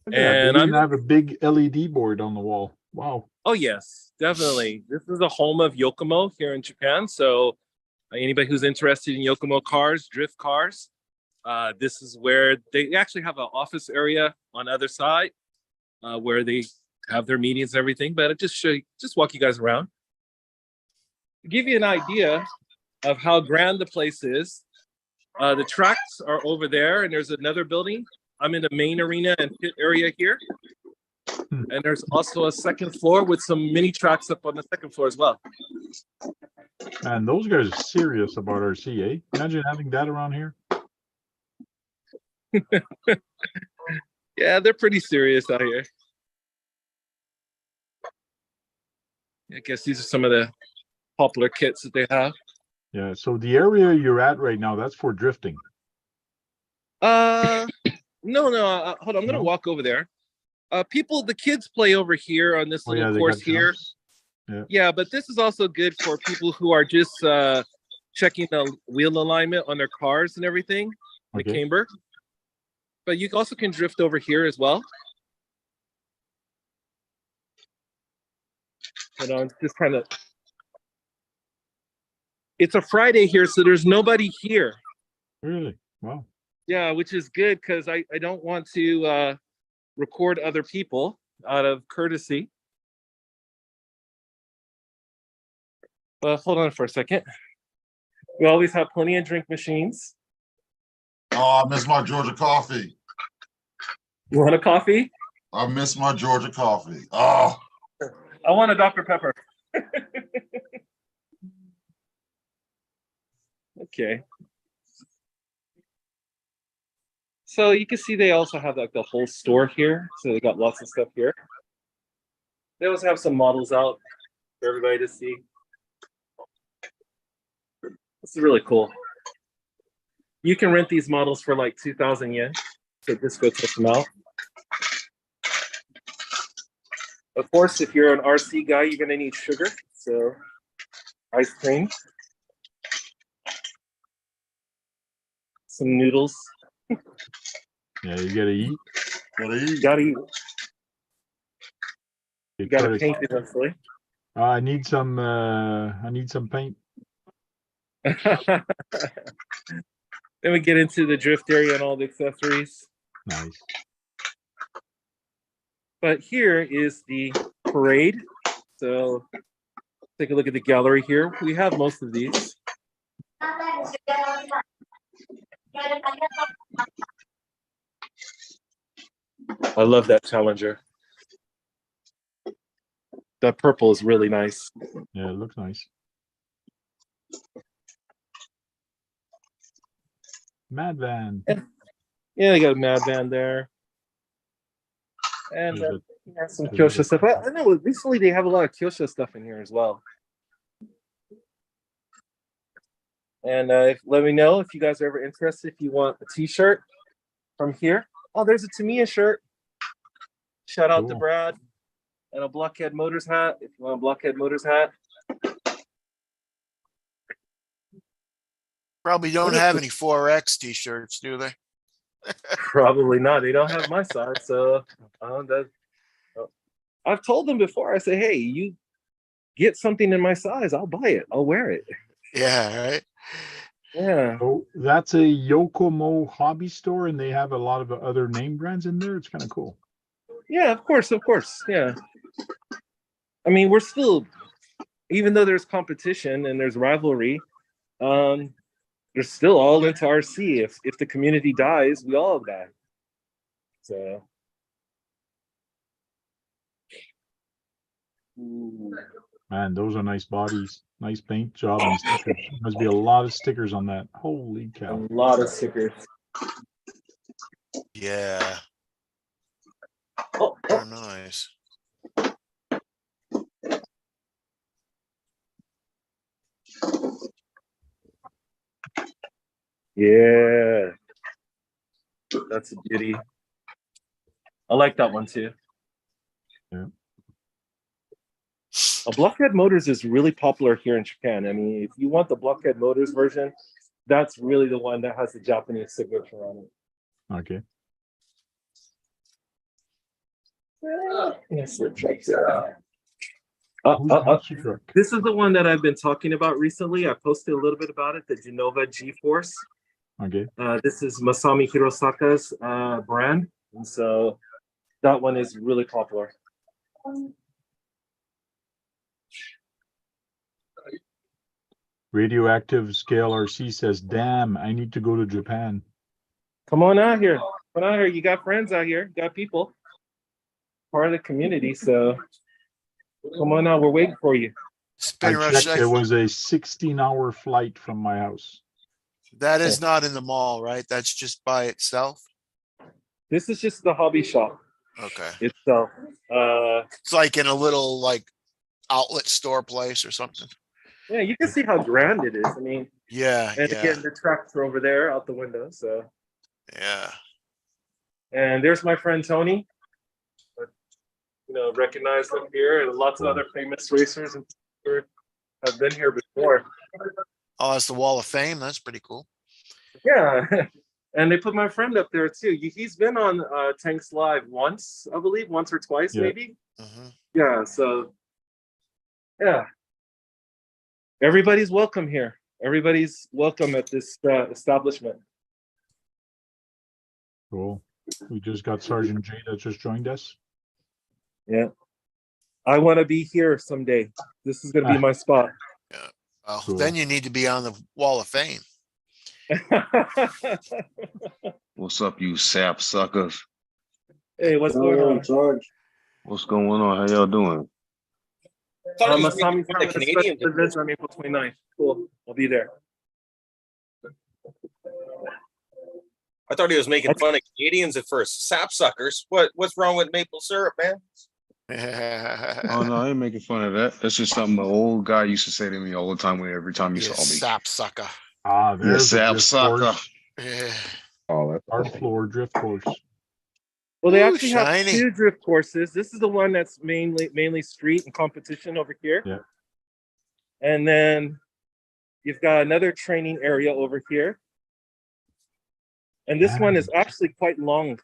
Look at that. They And even I'm have a big LED board on the wall. Wow. Oh yes, definitely. This is the home of Yokomo here in Japan. So Anybody who's interested in Yokomo cars, drift cars, this is where they actually have an office area on the other side where they have their meetings and everything. But I just walk you guys around. To give you an idea of how grand the place is, the tracks are over there, and there's another building. I'm in the main arena and pit area here. And there's also a second floor with some mini tracks up on the second floor as well. And those guys are serious about RC, eh? Imagine having that around here. Yeah, they're pretty serious out here. I guess these are some of the popular kits that they have. Yeah, so the area you're at right now, that's for drifting. No, hold on. I'm gonna No? walk over there. The kids play over here on this Oh, little yeah, they course got here. jumps. Yeah. Yeah, but this is also good for people who are just checking the wheel alignment on their cars and everything, the Okay. camber. But you also can drift over here as well. Hold on, just trying to. It's a Friday here, so there's nobody here. Really? Wow. Yeah, which is good because I don't want to record other people out of courtesy. Hold on for a second. We always have plenty of drink machines. Oh, I miss my Georgia coffee. You want a coffee? I miss my Georgia coffee. Oh, I want a Dr. Pepper. Okay. So you can see they also have like the whole store here. So they got lots of stuff here. They also have some models out for everybody to see. This is really cool. You can rent these models for like 2,000 yen. So just go check them out. Of course, if you're an RC guy, you're gonna need sugar. So ice cream. Some noodles. Yeah, you gotta eat. You gotta eat. You gotta paint eventually. I need some paint. Then we get into the drift area and all the accessories. Nice. But here is the parade. So take a look at the gallery here. We have most of these. I love that Challenger. That purple is really nice. Yeah, it looks nice. Mad Van. Yeah, they got a Mad Van there. And some Kyosho stuff. I know recently they have a lot of Kyosho stuff in here as well. And let me know if you guys are ever interested, if you want a t-shirt from here. Oh, there's a Tamiya shirt. Shout out to Brad. And a Blockhead Motors hat, if you want a Blockhead Motors hat. Probably don't have any 4X t-shirts, do they? Probably not. They don't have my size, so I've told them before. I say, hey, you get something in my size, I'll buy it. I'll wear it. Yeah, right. Yeah. So that's a Yokomo hobby store, and they have a lot of other name brands in there. It's kind of cool. Yeah, of course. Yeah. I mean, we're still, even though there's competition and there's rivalry, they're still all into RC. If the community dies, we all die. So. Man, those are nice bodies. Nice paint job and stickers. Must be a lot of stickers on that. Holy cow. A lot of stickers. Yeah. Oh, They're nice. Yeah. That's a beauty. I like that one too. Yeah. Blockhead Motors is really popular here in Japan. I mean, if you want the Blockhead Motors version, that's really the one that has the Japanese signature on it. Okay. Yes, let's check that out. Who's monster truck? This is the one that I've been talking about recently. I posted a little bit about it, the Genova G-Force. Okay. This is Masami Hirosaka's brand. And so that one is really popular. Radioactive Scale RC says, damn, I need to go to Japan. Come on out here. Come on out here. You got friends out here. You got people. Part of the community. So come on out. We're waiting for you. Spin I rush. checked, it was a 16-hour flight from my house. That is not in the mall, right? That's just by itself. This is just the hobby shop Okay. itself. It's like in a little like outlet store place or something. Yeah, you can see how grand it is. I mean, Yeah. and Yeah. again, the tracks are over there out the window. So, Yeah. and there's my friend Tony. You know, recognize him here, and lots of other famous racers and people have been here before. Oh, that's the Wall of Fame. That's pretty cool. Yeah, and they put my friend up there too. He's been on Tanks Live once, I believe, once or twice, Yeah. maybe. Mm-hmm. Yeah, so yeah, everybody's welcome here. Everybody's welcome at this establishment. Cool. We just got Sergeant J that just joined us. Yeah, I want to be here someday. This is going to be my spot. Well, Cool. then you need to be on the Wall of Fame. What's up, you sap suckers? Hey, what's going on? George? What's going on? How y'all doing? Thought he was making Masami's fun of having a Canadians. special event on April 29th. Cool, I'll be there. I thought he was making fun of Canadians at first. Sapsuckers. What's wrong with maple syrup, man? Oh no, I ain't making fun of that. That's just something the old guy used to say to me all the time every time he You saw me. sap sucker. Ah, You there's a sap drift sucker. course. Yeah. Oh, that's Art floor drift course. Well, they Ooh, actually have shiny. 2 drift courses. This is the one that's mainly street and competition over here. Yeah. And then you've got another training area over here. And this one is actually quite long.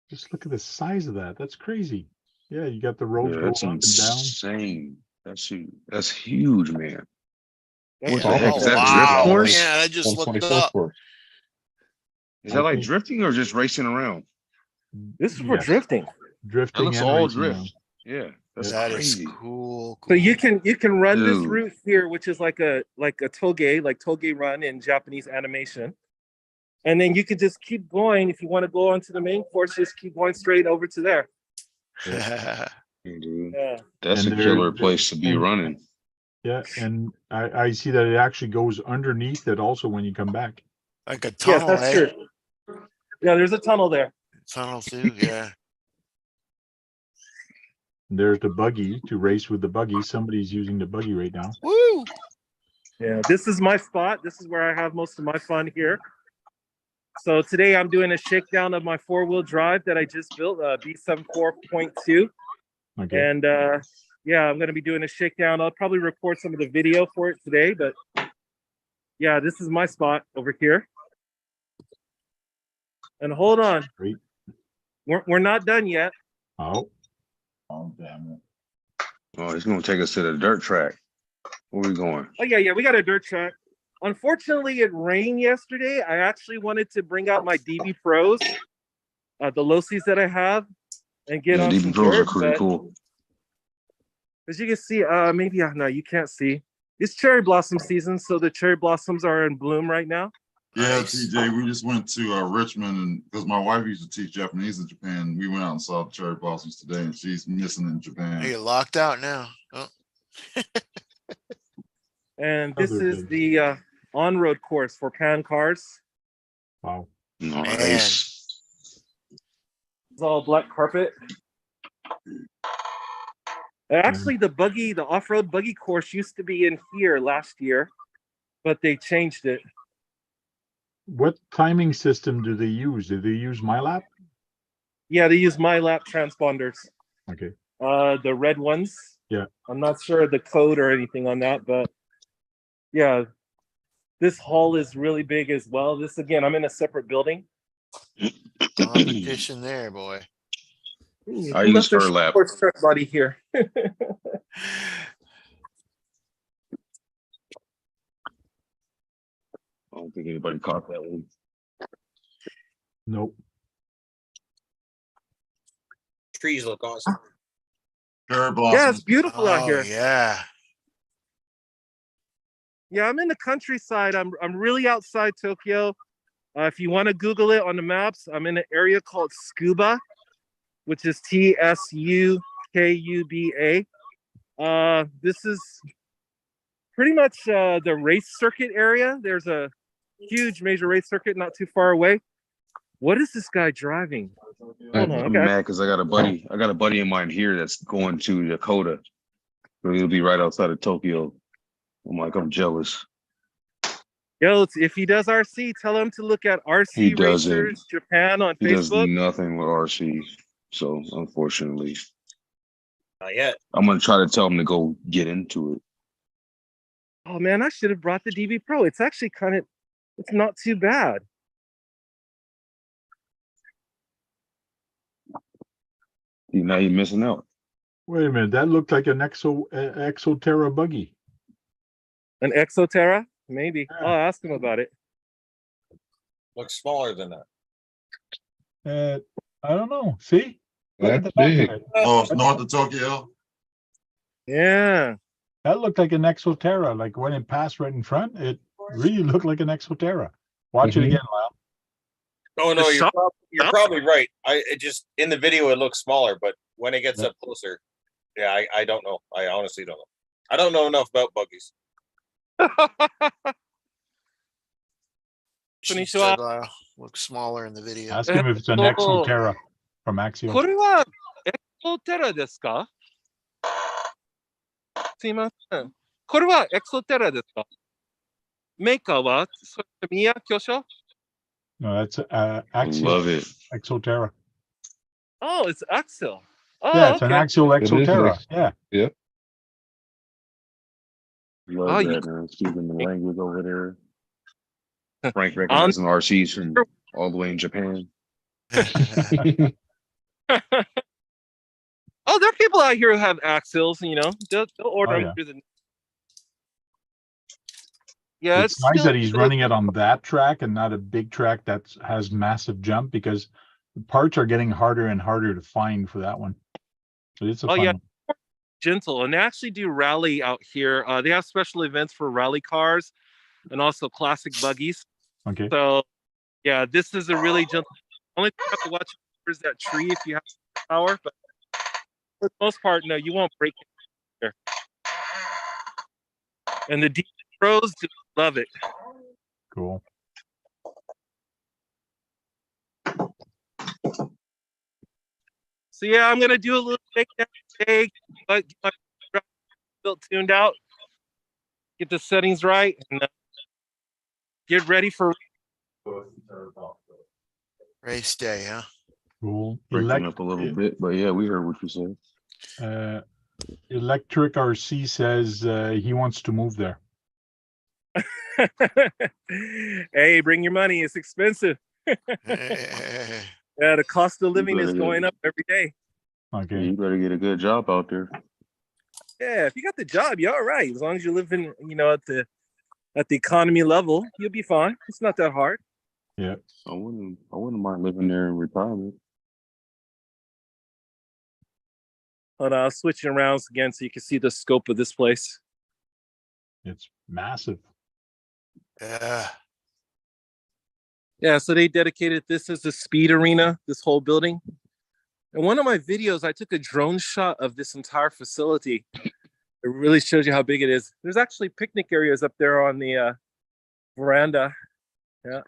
Just look at the size of that. That's crazy. Yeah, you got the roads Yeah, going that's up and down. insane. That's huge, man. What Yeah. the heck? Oh, Is that wow. drift course? Yeah, I just looked 124 up. course. Is that I like think- drifting or just racing around? This is for Yes. drifting. That Drifting looks and all racing drift. around. Yeah, that's That is crazy. cool. So you can run this Dude. route here, which is like a toge, like toge run in Japanese animation. And then you can just keep going. If you want to go onto the main course, just keep going straight over to there. Yeah, dude. Yeah. That's And a there- killer place to be and- running. Yeah, and I see that it actually goes underneath it also when you come back. Like a Yes, tunnel, that's eh? true. Yeah, there's a tunnel there. Tunnel too, yeah. There's the buggy to race with the buggy. Somebody's using the buggy right now. Woo! Yeah, this is my spot. This is where I have most of my fun here. So today I'm doing a shakedown of my 4-wheel drive that I just built, B74.2. Okay. And yeah, I'm going to be doing a shakedown. I'll probably record some of the video for it today, but yeah, this is my spot over here. And hold on, Great. we're not done yet. Oh, Oh, damn it. Oh, he's gonna take us to the dirt track. Where we going? Oh yeah, we got a dirt track. Unfortunately, it rained yesterday. I actually wanted to bring out my DB Pros, the Losis that I have, and get Yeah, on some DB Pros are dirt. pretty But cool. as you can see, maybe no, you can't see. It's cherry blossom season, so the cherry blossoms are in bloom right now. Yeah, Nice. TJ, we just went to Richmond, and because my wife used to teach Japanese in Japan, we went out and saw the cherry blossoms today, and she's missing in Japan. Are you locked out now? Oh, And this Other is things. the on-road course for pan cars. wow. Nice. It's all black carpet. Actually, the off-road buggy course used to be in here last year, but they changed it. What timing system do they use? Do they use MyLap? Yeah, they use MyLap transponders. Okay. The red ones. Yeah. I'm not sure the code or anything on that, but yeah, this hall is really big as well. This again, I'm in a separate building. competition there, boy. I Who use left their her lap. sports truck body here. I don't think anybody caught that one. Nope. Trees look awesome. Cherry Yeah, blossom. it's beautiful out Oh, here. yeah. Yeah, I'm in the countryside. I'm really outside Tokyo. If you want to Google it on the maps, I'm in an area called Tsukuba, which is Tsukuba. This is pretty much the race circuit area. There's a huge major race circuit not too far away. What is this guy driving? Hold on, I'm mad because I got a buddy of mine here that's going to Dakota. So he'll be right outside of Tokyo. I'm like, I'm jealous. Yo, if he does RC, tell him to look at He RC doesn't. Racers Japan on He does Facebook. nothing with RC. So unfortunately, Not yet. I'm gonna try to tell him to go get into it. Oh man, I should have brought the DB Pro. It's actually it's not too bad. Now you're missing out. Wait a minute. That looked like an Exoterra buggy. An Exoterra? Maybe. Yeah. I'll ask him about it. Looks smaller than that. I don't know. See? Look at That's the back of big. it. Oh, it's north of Tokyo. Yeah. That looked like an Exoterra. Like when it passed right in front, it really looked like an Exoterra. Watch it Mhm. again, Lyle. Oh no, The you're, shop- you're probably right. It just in the video it looks smaller, but when it gets Yeah. up closer, yeah, I don't know. I honestly don't know. I don't know enough about buggies. She Konnichiwa. said, looks smaller in the video. Ask him if it's an Exoterra from Axiom. これはエクソテラですか？すいません。これはエクソテラですか？メーカーはそれ宮巨匠？ No, that's I Axiom love it. Exoterra. Oh, it's Axel. Oh, Yeah, it's okay. an Axial It is Exoterra. Ax- Yeah. Love Oh, you- that, man. Speaking the language over there. Frank recognizing RCs from all the way in Japan. Oh, there are people out here who have Axels, you know. They'll order Oh, them yeah. through the. Yeah, It's nice still that he's running it on that track and not a big track that has massive jump, because the parts are getting harder and harder to find for that one. So it's a Oh, fun yeah. one. gentle, and they actually do rally out here. They have special events for rally cars and also classic buggies. Okay. So yeah, this is a really gentle. Only thing you have to watch is that tree if you have power, but for the most part, no, you won't break it here. And the D pros just love it. Cool. So yeah, I'm gonna do a little takedown today, but get my built tuned out, get the settings right, and get ready for Race day, huh? Cool. Breaking up a little bit, but yeah, we heard what you said. Electric RC says he wants to move there. Hey, bring your money. It's expensive. Yeah, the cost of living is going up every day. Okay. You better get a good job out there. Yeah, if you got the job, you're all right. As long as you live in, you know, at the economy level, you'll be fine. It's not that hard. Yeah. I wouldn't mind living there in retirement. Hold on, I'll switch it around again so you can see the scope of this place. It's massive. Yeah. Yeah, so they dedicated this as the speed arena, this whole building. In one of my videos, I took a drone shot of this entire facility. It really shows you how big it is. There's actually picnic areas up there on the veranda. Yeah.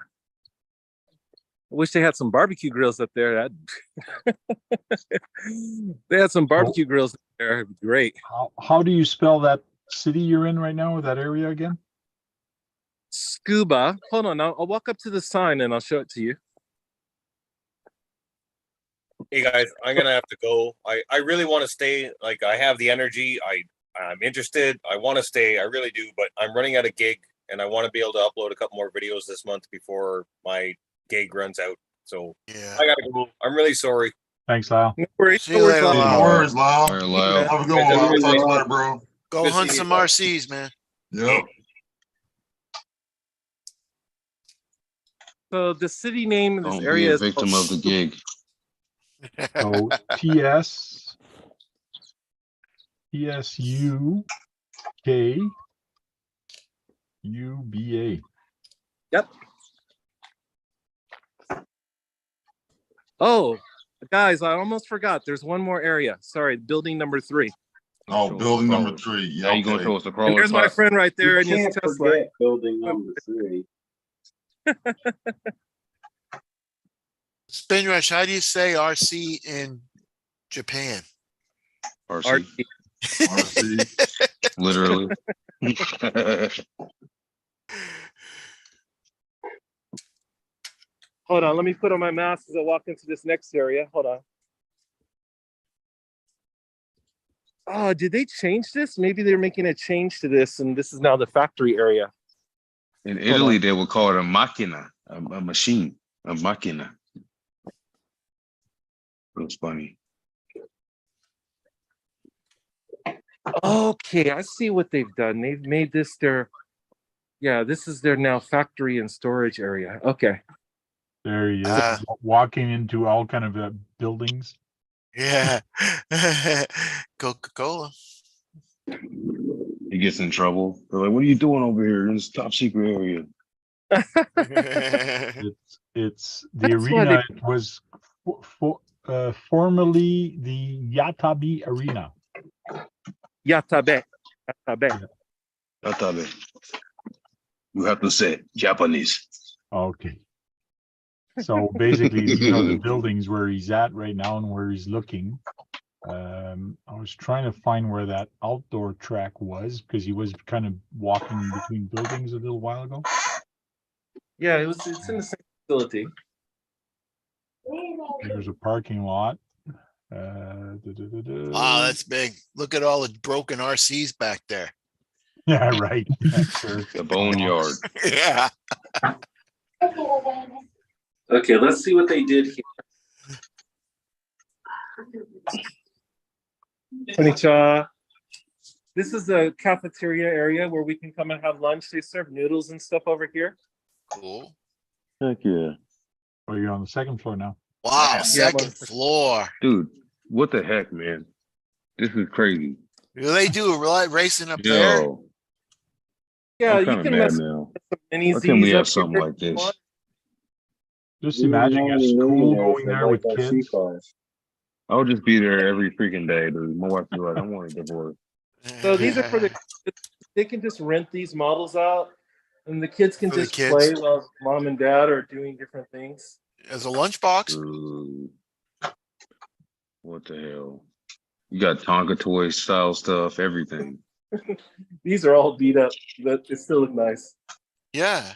I wish they had some barbecue grills up there. They had some barbecue grills up there. It'd be great. How do you spell that city you're in right now, that area again? Scuba. Hold on, I'll walk up to the sign and I'll show it to you. Hey guys, I'm gonna have to go. I really want to stay. Like I have the energy. I'm interested. I want to stay. I really do. But I'm running out of gig, and I want to be able to upload a couple more videos this month before my gig runs out. So Yeah. I gotta go. I'm really sorry. Thanks, Lyle. No worries. See you later, No Lyle. worries, All Lyle. right, Lyle. Have a good one, Lyle. Talk to you later, bro. Go Good hunt seeing some you, bud. RCs, man. Yep. So the city name in this Don't be area a is victim of the gig. So TSUKUBA. Yep. Oh, guys, I almost forgot. There's one more area. Sorry, building number 3. Oh, Show us building the number crawler. 3. Yeah, Now you gonna okay. show us the And crawler there's my spot? friend right there You in his can't Tesla. forget building number 3. Spin Rush, how do you say RC in Japan? RC, RC. literally. Hold on, let me put on my mask as I walk into this next area. Hold on. Oh, did they change this? Maybe they're making a change to this, and this is now the factory area. In Italy, they would call it a macchina, a machine, a macchina. That's funny. Okay, I see what they've done. They've made this their, yeah, this is their now factory and storage area. Okay. There he is, Ah. walking into all kind of buildings. Yeah. Coca-Cola. He gets in trouble. They're like, "What are you doing over here in this top secret area?" It's the That's why arena. It was formerly the Yatabe Arena. Yatabe. Yatabe. Atabe. You have to say Japanese. Okay. So basically, the buildings where he's at right now and where he's looking. I was trying to find where that outdoor track was because he was kind of walking between buildings a little while ago. Yeah, it's in the same facility. There's a parking lot. Wow, that's big. Look at all the broken RCs back there. Yeah, right. Yeah, sure. The boneyard. Yeah. Okay, let's see what they did here. Konnichiwa. This is the cafeteria area where we can come and have lunch. They serve noodles and stuff over here. Cool. Heck yeah. Oh, you're on the second floor now. Wow, Yeah, second but- floor. Dude, what the heck, man? This is crazy. Do they do a racing up there? Yo, Yeah, I'm you kind of can mad mess now. with some mini Why can't we Zs have up something here like if you this? want. Just imagine a school going there with kids. I'll just be there every freaking day, dude. My wife be like, "I want a divorce." So these are for the, they can just rent these models out and the kids can For the just kids. play while mom and dad are doing different things. As a lunchbox. Dude. What the hell? You got Tonka toy style stuff, everything. These are all beat up, but they still look nice. Yeah.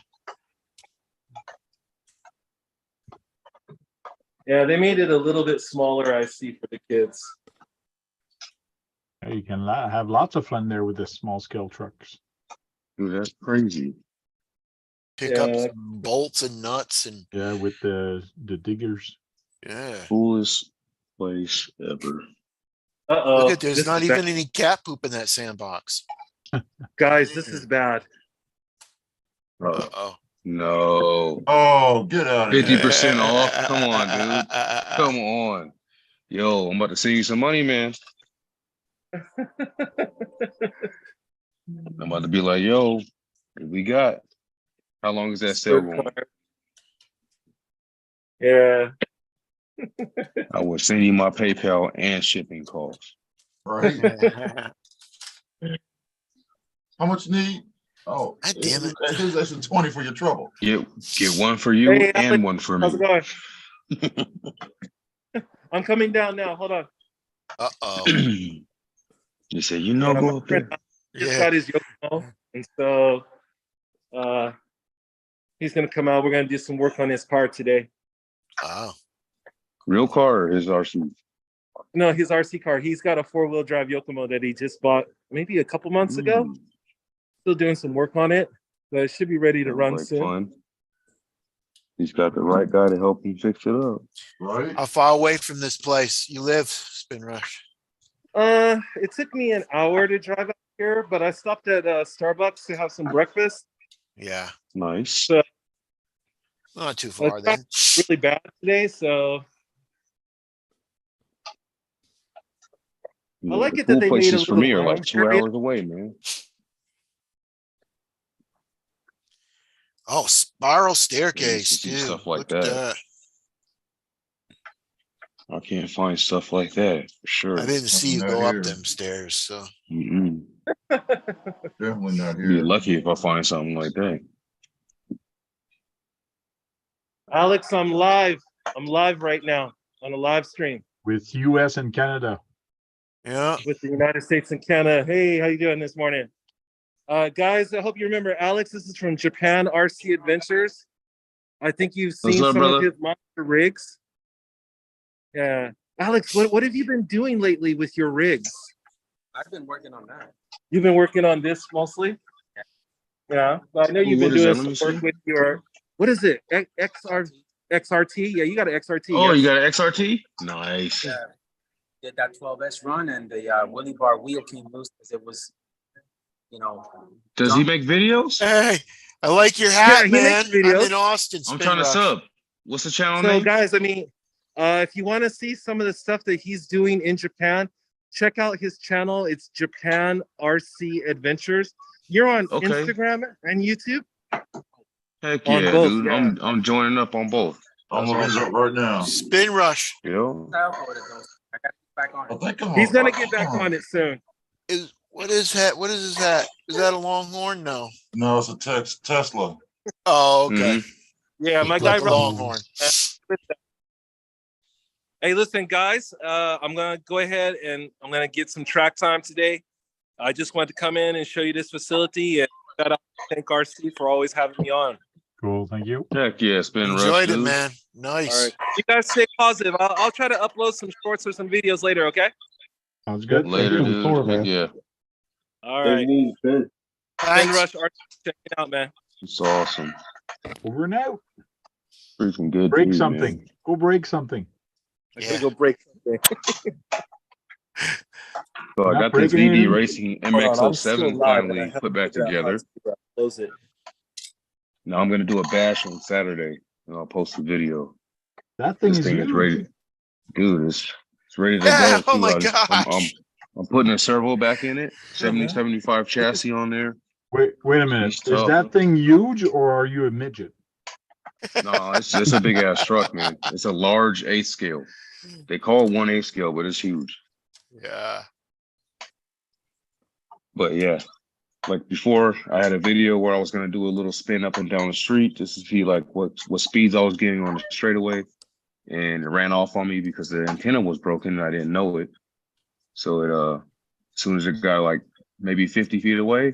Yeah, they made it a little bit smaller, I see, for the kids. You can have lots of fun there with the small scale trucks. Dude, that's crazy. Pick up Yeah. some bolts and nuts and Yeah, with the diggers. yeah. Coolest place ever. Uh-oh. Look at there's this not is even bad. any cat poop in that sandbox. Guys, this is bad. Uh-oh. No. Oh, get out of here. 50% off? Come on, dude. Come on. Yo, I'm about to send you some money, man. I'm about to be like, yo, what we got? How long is that sale going? Yeah. I will send you my PayPal and shipping costs. Right? How much you need? Oh, God damn it. Here's extra 20 for your trouble. Get one for you Hey, and Alex, one for How's me. it going? I'm coming down now. Hold on. Uh-oh. You say, you know, Yeah, go my up there. friend just Yeah. got his Yokomo, and so he's gonna come out. We're gonna do some work on his car today. Wow. Real car or his RC? No, his RC car. He's got a 4-wheel drive Yokomo that he just bought maybe a couple months ago. Mm, Still doing some work on it, but it should be ready to sounds run like soon. fun. He's got the right guy to help him fix it up. Right? How far away from this place you live, Spin Rush? It took me an hour to drive out here, but I stopped at Starbucks to have some breakfast. Yeah, Nice. So not too far it's not then. really bad today, so I like The it that cool they made places a for me are little like 2 area. hours away, man. Oh, spiral Yeah, staircase, you can see dude. stuff like Look at that. that. I can't find stuff like that for sure. I didn't see you Not go up here. them stairs, so Mm-mm. Definitely not Be here. lucky if I find something like that. Alex, I'm live. I'm live right now on a live stream With US and Canada. yeah. with the United States and Canada. Hey, how you doing this morning? Guys, I hope you remember Alex. This is from Japan RC Adventures. I think you've What's seen up, some brother? of his monster rigs. Yeah. Alex, what have you been doing lately with your rigs? I've been working on that. You've been working on this mostly? Yeah. Well, I know you've been What is doing that? Let me some work see. with your, what is it? XRT? Yeah, you got an XRT. Oh, yes? you got an XRT? Nice. Yeah. Did that 12S run and the Willy bar wheel came loose because it was, you know. Does he junk. make videos? Hey, I like your Yeah, hat, he man. makes I'm videos. in Austin. I'm Spin trying to Rush. sub. What's the channel So name? guys, I mean, if you want to see some of the stuff that he's doing in Japan, check out his channel. It's Japan RC Adventures. You're on Okay. Instagram and YouTube? Heck On yeah, both, dude. yeah. I'm joining up on both. I'm That's looking awesome. it up right now. Spin Rush Yo. I uploaded those. I got back on I it. think I'm He's gonna get back on it soon. is what is that? What is his hat? Is that a Longhorn? No. No, it's a Tesla. Oh, okay. Mhm. Yeah, my Looked guy like a Rob. Longhorn. Hey, listen, guys, I'm gonna go ahead and I'm gonna get some track time today. I just wanted to come in and show you this facility and shout out to Tank RC for always having me on. Cool, thank you. Heck yeah, Spin Rush, Enjoyed it, dude. man. All Nice. right, you guys stay positive. I'll try to upload some shorts or some videos later. Okay. Sounds good. Thank Later, you. dude. Heck yeah. All right. Good. Ben Thanks. Rush, check it out, man. It's awesome. Over and out. Freaking good. Break dude, something. man. Go break something. I Yeah. gotta go break something. So I Not got this breaking VD anything? Racing Hold on, I'm still MX-07 live, and I finally have put back to figure out how together. to close it. Now I'm gonna do a bash on Saturday, and I'll post a video. That thing This is thing is huge. ready, dude. It's ready to Yeah, go. oh too. my I'm gosh. putting a servo back in it. man. 70-75 chassis on there. Wait a minute. He's Is tough. that thing huge or are you a midget? No, it's a big ass truck, man. It's a large 8 scale. They call it 1/8 scale, but it's huge. Yeah. But yeah, like before, I had a video where I was gonna do a little spin up and down the street just to see like what speeds I was getting on the straightaway, and it ran off on me because the antenna was broken and I didn't know it. So it as soon as it got like maybe 50 feet away,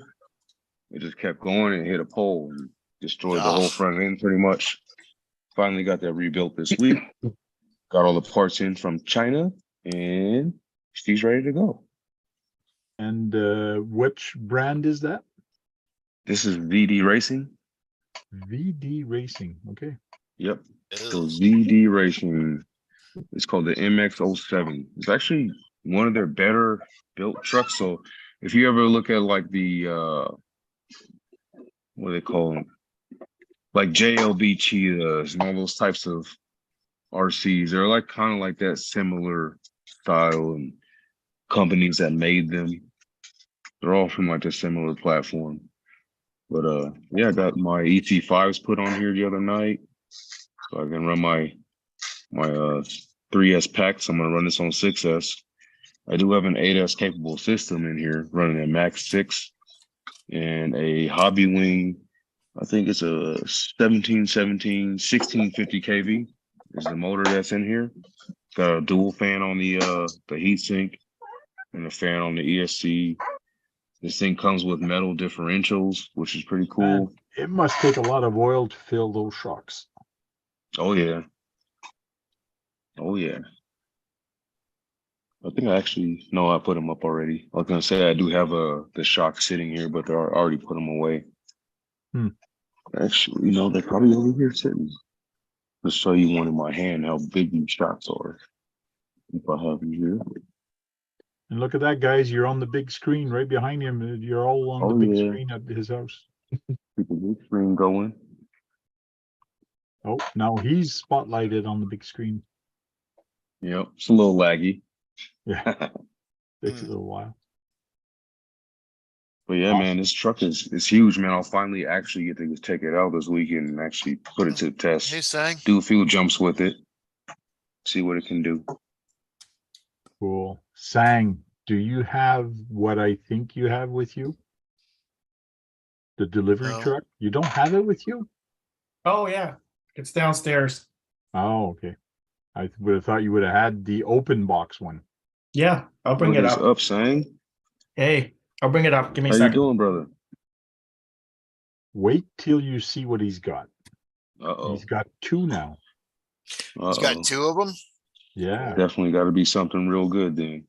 it just kept going and hit a pole and destroyed the whole Oh. front end pretty much. Finally got that rebuilt this week. Got all the parts in from China, and she's ready to go. And which brand is that? This is VD Racing. VD Racing. Okay. Yep. So Ew. VD Racing. It's called the MX-07. It's actually one of their better built trucks. So if you ever look at like the what do they call them? Like JLB Cheetahs and all those types of RCs, they're like kind of like that similar style, and companies that made them, they're all from like a similar platform. But yeah, I got my ET5s put on here the other night, so I can run my 3S packs. I'm gonna run this on 6S. I do have an 8S capable system in here running a Max 6 and a Hobby Wing. I think it's a 1650 kV is the motor that's in here. Got a dual fan on the heatsink and a fan on the ESC. This thing comes with metal differentials, which is pretty cool. Man, it must take a lot of oil to fill those shocks. Oh yeah. Oh yeah. I think I actually know I put them up already. I was gonna say I do have the shock sitting here, but I already put them away. Hmm. Actually, they're probably over here sitting. To show you one in my hand how big these shots are. If I have you here. And look at that, guys. You're on the big screen right behind him. You're all on the Oh, big yeah. screen at his house. Keep the big screen going. Oh, now he's spotlighted on the big screen. Yep, it's a little laggy. Yeah, takes a little while. But yeah, man, this truck is huge, man. I'll finally actually get to take it out this weekend and actually put it to the test. Hey, Sang. Do a few jumps with it. See what it can do. Cool. Sang, do you have what I think you have with you? The delivery No. truck? You don't have it with you? Oh yeah, it's downstairs. Oh, okay. I would have thought you would have had the open box one. Yeah, I'll bring What it is up. up, Sang? Hey, I'll bring it up. Give me a How you second. doing, brother? Wait till you see what he's got. Uh-oh. He's got two now. He's got two of them. Yeah, Definitely got to be something real good then.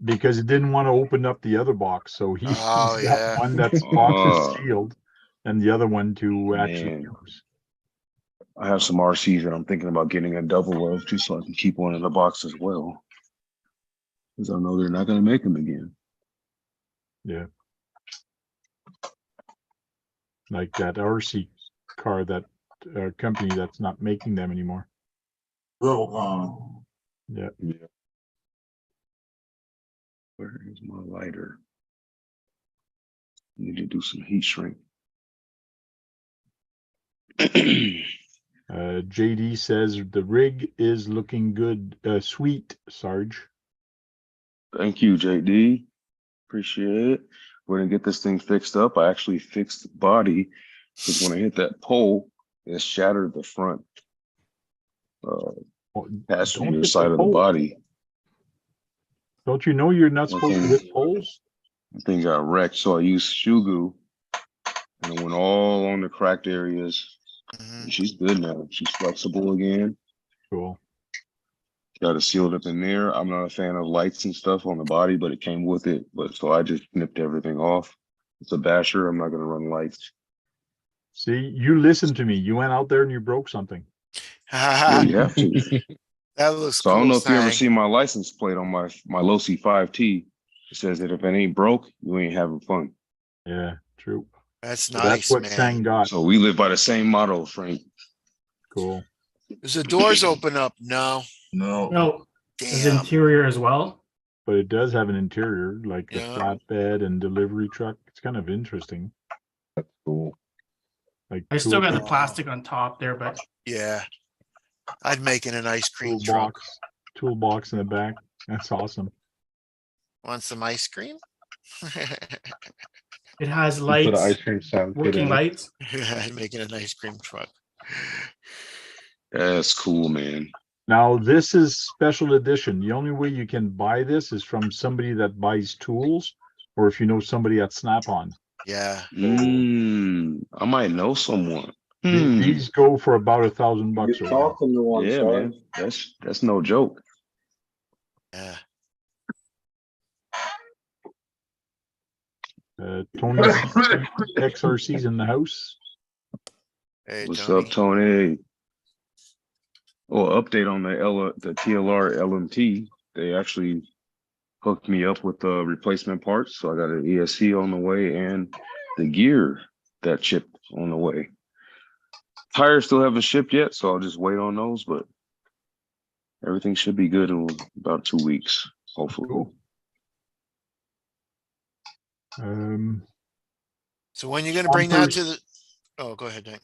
because he didn't want to open up the other box, so he's Oh, got yeah. one that's box Oh. is sealed, and the other one to actually Man. use. I have some RCs that I'm thinking about getting a double of just so I can keep one in the box as well. Because I know they're not going to make them again. Yeah, like that RC car, that company that's not making them anymore. Real, Yeah. Where is my lighter? Need to do some heat shrink. JD says the rig is looking good. Sweet, Sarge. Thank you, JD. Appreciate it. We're gonna get this thing fixed up. I actually fixed the body because when I hit that pole, it shattered the front passenger hit the side of the pole. body. Don't you know you're not supposed to hit poles? The thing got wrecked, so I used shoe glue and it went all on the cracked areas. And she's good now. She's flexible again. Cool. Got it sealed up in there. I'm not a fan of lights and stuff on the body, but it came with it. But so I just snipped everything off. It's a basher. I'm not gonna run lights. See, you listened to me. You went out there and you broke something. Yeah, you have to. That looks So cool. I don't know if you ever Sang. see my license plate on my Losi 5T. It says that if it ain't broke, you ain't having fun. Yeah, true. That's So nice, that's what man. Sang got. So we live by the same motto, Frank. Cool. Does the doors open up? No. no. No, his Damn. interior as well. But it does have an interior, like a Yeah. flatbed and delivery truck. It's kind of interesting. That's cool. Like I still got the Oh. plastic on top there, but Yeah. I'd make it an ice cream truck. toolbox in the back. That's awesome. Want some ice cream? it has You put an lights, ice cream sound kit working in it. lights. I'd make it an ice cream truck. That's cool, man. Now, this is special edition. The only way you can buy this is from somebody that buys tools, or if you know somebody at Snap-on. Yeah. I might know someone. These go for about $1,000 or whatever. Yeah, man. That's no joke. Yeah. Tony's XRC's in the house. Hey, What's Tony. up, Tony? Well, update on the TLR LMT. They actually hooked me up with the replacement parts. So I got an ESC on the way and the gear that shipped on the way. Tires still haven't shipped yet, so I'll just wait on those, but everything should be good in about 2 weeks, hopefully. Cool. So when you gonna bring that to Swampers. the? Oh, go ahead, Nick.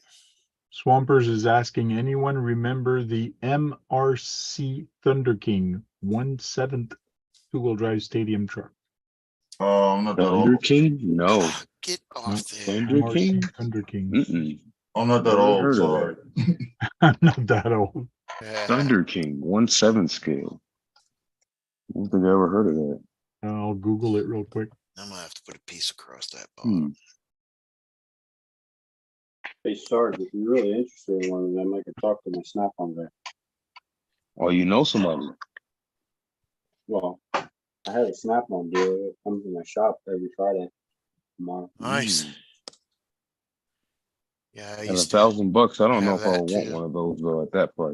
Swampers is asking, anyone remember the MRC Thunder King 1/7 two-wheel drive stadium truck? Not that Thunder old. King? No. Get off there. Thunder King? MRC Thunder King. Mm-mm. I'm not that Never old. heard of Sorry. I'm not that old. Thunder King, 1/7 scale. I don't think I ever heard of that. I'll Google it real quick. I'm gonna have to put a piece across that Hmm. bottom. Hey, Sarge, if you're really interested in one of them, I could talk to my Snap-on guy. Oh, you know somebody? Well, I have a Snap-on dealer that comes to my shop every Friday. Tomorrow. Nice. Yeah, I At used to $1,000, I don't know have if I that would want too. one of those though at that price.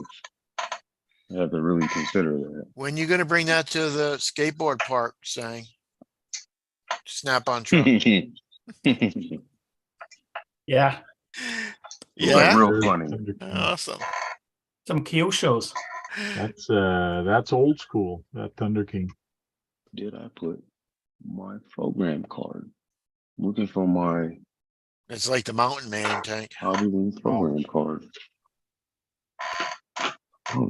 I have to really consider that. When you gonna bring that to the skateboard park, saying? Snap-on truck. Yeah, Yeah, Real There's funny. Thunder King. awesome. some Kyosho's. That's old school, that Thunder King. Did I put my program card? Looking for my It's like the Mountain Man tank. Hobby Wing program card. Oh,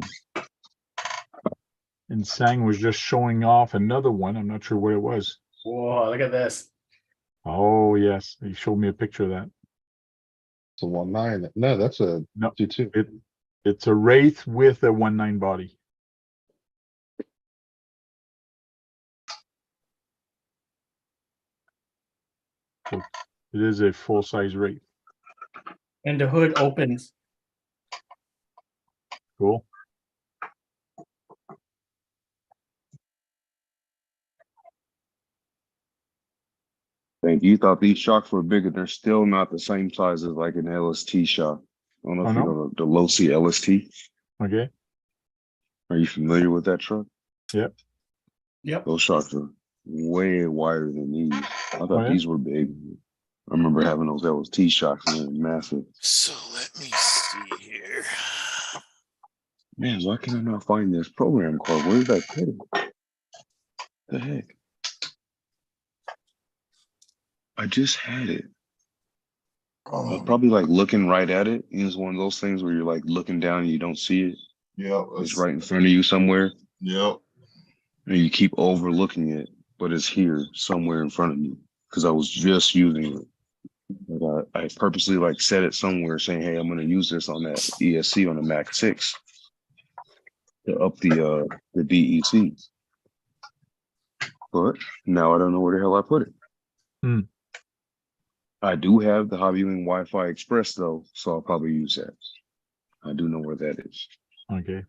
And Sang was just showing off another one. I'm not sure what it was. Whoa, look at this. Oh, yes. He showed me a picture of that. It's a 1.9. No, that's a No, 2.2. it's a Wraith with a 1.9 body. So it is a full-size Wraith. And the hood opens. Cool. thank you. Thought these shocks were bigger. They're still not the same size as like an LST shock. I don't know Oh, if you no? know the Losi LST. Okay. Are you familiar with that truck? Yep. Yep. Those shocks are way wider than these. I thought Oh, yeah? these were big. I remember having those LST shocks and they were massive. So let me see here. Man, why can I not find this program card? Where did I put it? The heck? I just had it. I was probably like looking right at it. It's one of those things where you're like looking down and you don't see it. Yep. It's right in front of you somewhere. Yep. And you keep overlooking it, but it's here somewhere in front of me because I was just using it. Like I purposely like set it somewhere saying, hey, I'm going to use this on that ESC on the Mac 6 to up the DEC. But now I don't know where the hell I put it. Hmm. I do have the Hobby Wing Wi-Fi Express though, so I'll probably use that. I do know where that is. Okay.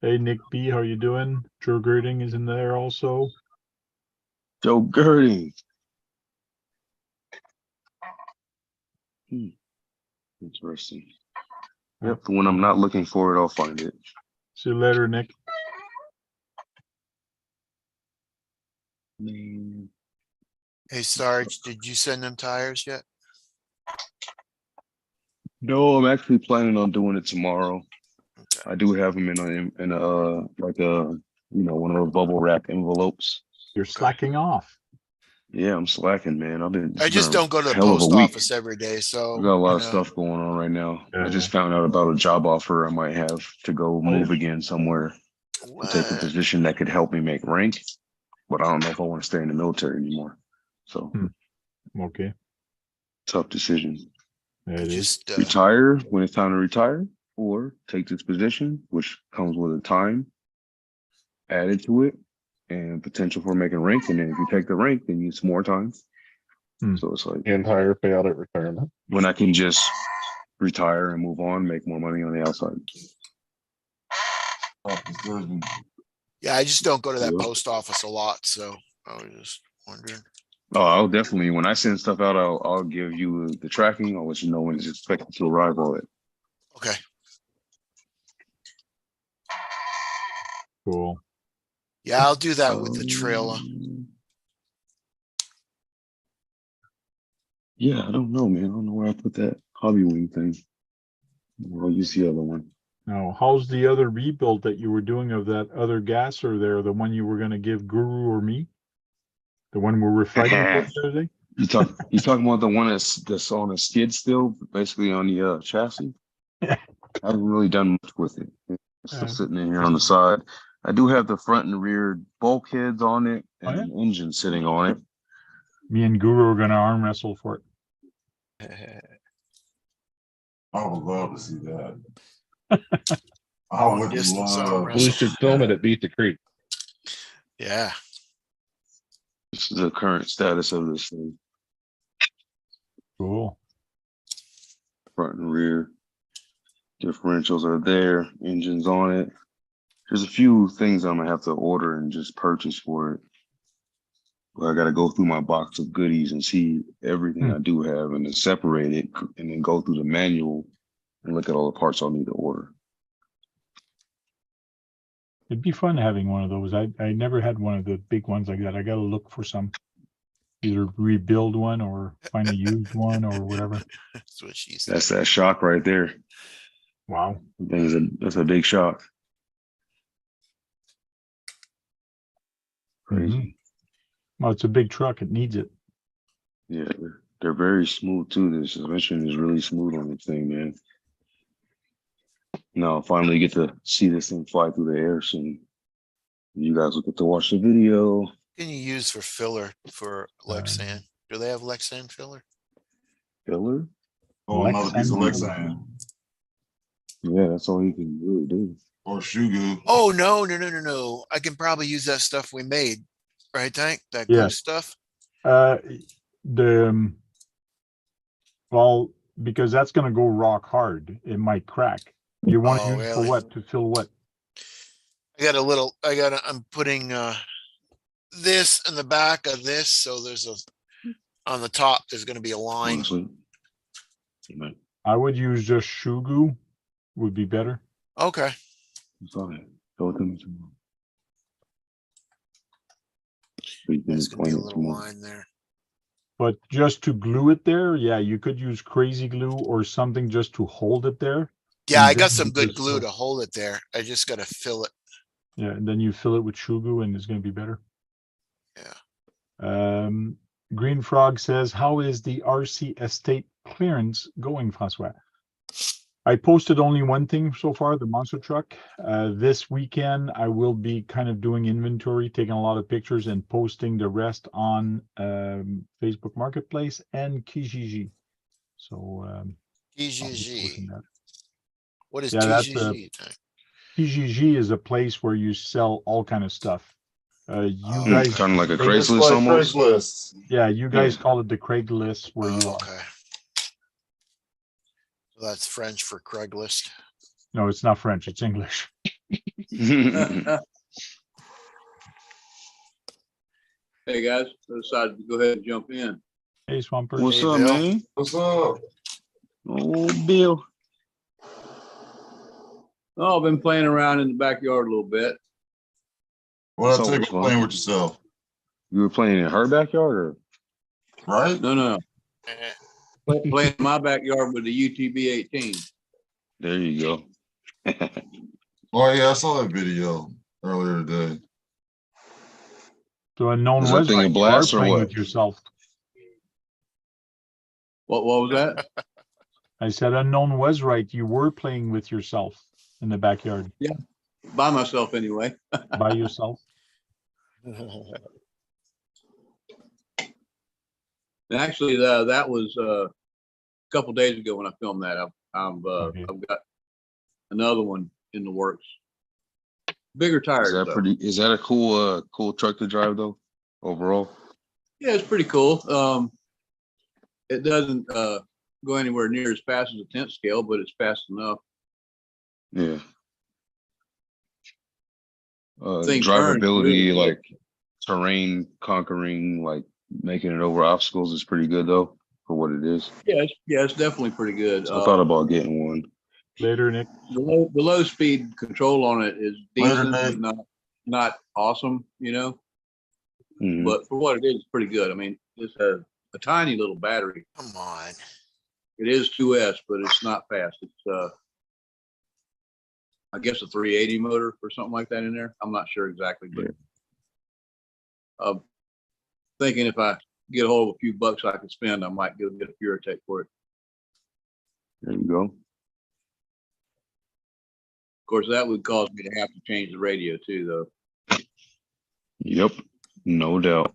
Hey, Nick B, how you doing? Joe Girding is in there also. Joe Girding. Interesting. Yep, when I'm not looking for it, I'll find it. See you later, Nick. Hey, Sarge, did you send them tires yet? No, I'm actually planning on doing it tomorrow. I do have them in a like a one of those bubble wrap envelopes. You're slacking off. Yeah, I'm slacking, man. I just don't go to the hell of a post week. office every day, so I got a lot you of know. stuff going on right now. Yeah. I just found out about a job offer I might have to go move again somewhere to take a What? position that could help me make rank. But I don't know if I want to stay in the military anymore. So Okay. tough decision. Yeah, it is. Just Retire when it's time to retire, or take this position, which comes with a time added to it and potential for making rank. And then if you take the rank, then it's more time. So it's like And higher payout at retirement. when I can just retire and move on, make more money on the outside. Tough decision. yeah, I just don't go to that Yeah. post office a lot, so I was just wondering. Oh, I'll definitely, when I send stuff out, I'll give you the tracking. I'll let you know when it's expected to arrive on it. Okay. Cool. Yeah, I'll do that with the trailer. Yeah, I don't know, man. I don't know where I put that Hobby Wing thing. I'll use the other one. Now, how's the other rebuild that you were doing of that other gasser there? The one you were going to give Guru or me? The one we're refrigerating the other day? You talking about the one that's on a skid still, basically on the chassis? I haven't really done much with it. It's still sitting in here on the side. I do have the front and rear bulkheads on it and an engine sitting on it. Me and Guru are going to arm wrestle for it. I would love to see that. I Long would distance arm love. wrestle. We should film it at Beat the Creek. Yeah. This is the current status of this thing. Cool. Front and rear differentials are there, engines on it. There's a few things I'm gonna have to order and just purchase for it. Well, I got to go through my box of goodies and see everything I do have and then separate it and then go through the manual and look at all the parts I'll need to order. It'd be fun having one of those. I never had one of the big ones like that. I got to look for some, either rebuild one or find a used one or whatever. That's what she said. That's that shock right there. Wow. That's a big shock. Crazy. Well, it's a big truck. It needs it. Yeah, they're very smooth too. The suspension is really smooth on this thing, man. Now I'll finally get to see this thing fly through the air soon. You guys will get to watch the video. What can you use for filler for Lexan? Do they have Lexan filler? Filler? Oh, another piece of Lexan. Yeah, that's all you can really do. Or Shugu. Oh, no. I can probably use that stuff we made, right, Tank? That glue stuff? Well, because that's going to go rock hard. It might crack. You want to use really? for what? To fill what? I'm putting this in the back of this. So there's on the top, there's going to be a line. Honestly. I would use just Shugu would be better. Okay. Sorry. Go with them tomorrow. There's going to be a little line there. But just to glue it there, yeah, you could use crazy glue or something just to hold it there. Yeah, I got some good glue to hold it there. I just got to fill it. Yeah, and then you fill it with Shugu and it's going to be better. Yeah. Green Frog says, how is the RC estate clearance going, Francois? I posted only one thing so far, the monster truck. This weekend, I will be kind of doing inventory, taking a lot of pictures and posting the rest on Facebook Marketplace and Kijiji. So Kijiji. What is Kijiji? Kijiji is a place where you sell all kind of stuff. You guys kind of like a Craigslist almost. Craigslist. Yeah, you guys call it the Craigslist where you are. Okay. That's French for Craigslist. No, it's not French. It's English. Hey guys, I decided to go ahead and jump in. Hey, Swampert. What's Hey, up, Bill. man? What's up? Oh, Bill. Oh, I've been playing around in the backyard a little bit. Well, That's I take always fun. playing with yourself, You were playing in her backyard, or right? No. Playing in my backyard with the UTB 18. there you go. Oh yeah, I saw that video earlier today. So unknown Is that was thing a right. You are blast or playing what? with yourself. What was that? I said unknown was right. You were playing with yourself in the backyard By myself anyway. by yourself. And actually, that was a couple days ago when I filmed that. I've got another one in the works. Bigger tires. Is that though. pretty? Is that a cool truck to drive though? Overall, Yeah, it's pretty cool. It doesn't go anywhere near as fast as a tent scale, but it's fast enough. yeah. Things turn Drivability, really good. like terrain conquering, like making it over obstacles is pretty good though for what it is. Yeah, it's definitely pretty good. So I thought about getting one. Later, Nick. The low speed control on it is Later, decent, Nate. but not awesome, Mhm. But for what it is, it's pretty good. I mean, this has a tiny little battery. Come on. It is 2S, but it's not fast. It's I guess a 380 motor or something like that in there. I'm not sure exactly, but thinking if I get a hold of a few bucks I could spend, I might go get a Puretech for it. There you go. Of course, that would cause me to have to change the radio too, though. Yep, no doubt.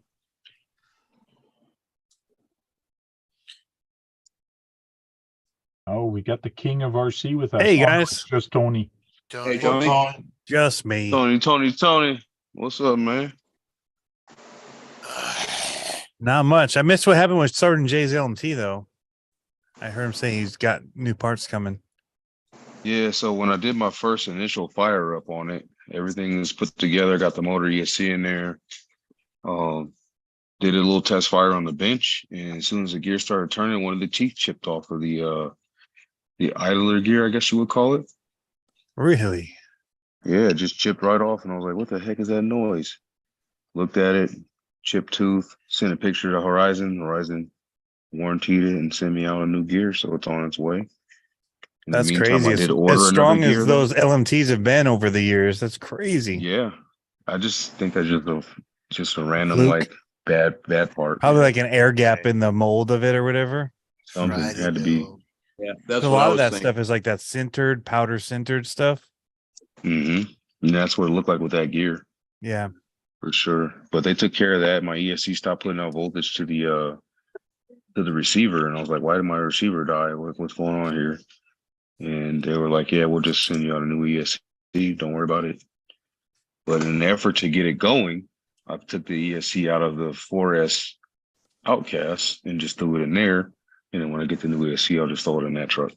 Oh, we got the king of RC with us. Hey, Oh, no, guys. it's just Tony. Hey, Tony. Tony. Just me. Tony, what's up, man? Not much. I missed what happened with Sergeant Jay's LMT though. I heard him say he's got new parts coming. Yeah, so when I did my first initial fire up on it, everything was put together, got the motor ESC in there. Did a little test fire on the bench, and as soon as the gear started turning, one of the teeth chipped off of the idler gear, I guess you would call it. Really? Yeah, it just chipped right off, and I was like, "What the heck is that noise?" Looked at it, chipped tooth. Sent a picture to Horizon. Horizon warrantied it and sent me out a new gear, so it's on its way. In the That's meantime, crazy. I did As order another strong gear. as those LMTs have been over the years, that's crazy. Yeah, I just think that's just a random Fluke. like bad part. Probably man. like an air gap in the mold of it or whatever. Something Friday had to be. dough. Yeah, that's A what I lot of was that thinking. stuff is like that sintered, powder sintered stuff. And that's what it looked like with that gear Yeah. for sure. But they took care of that. My ESC stopped putting out voltage to the receiver, and I was like, "Why did my receiver die? What's going on here?" And they were like, "Yeah, we'll just send you out a new ESC. Don't worry about it." But in an effort to get it going, I took the ESC out of the 4S Outcast and just threw it in there. And then when I get the new ESC, I'll just throw it in that truck.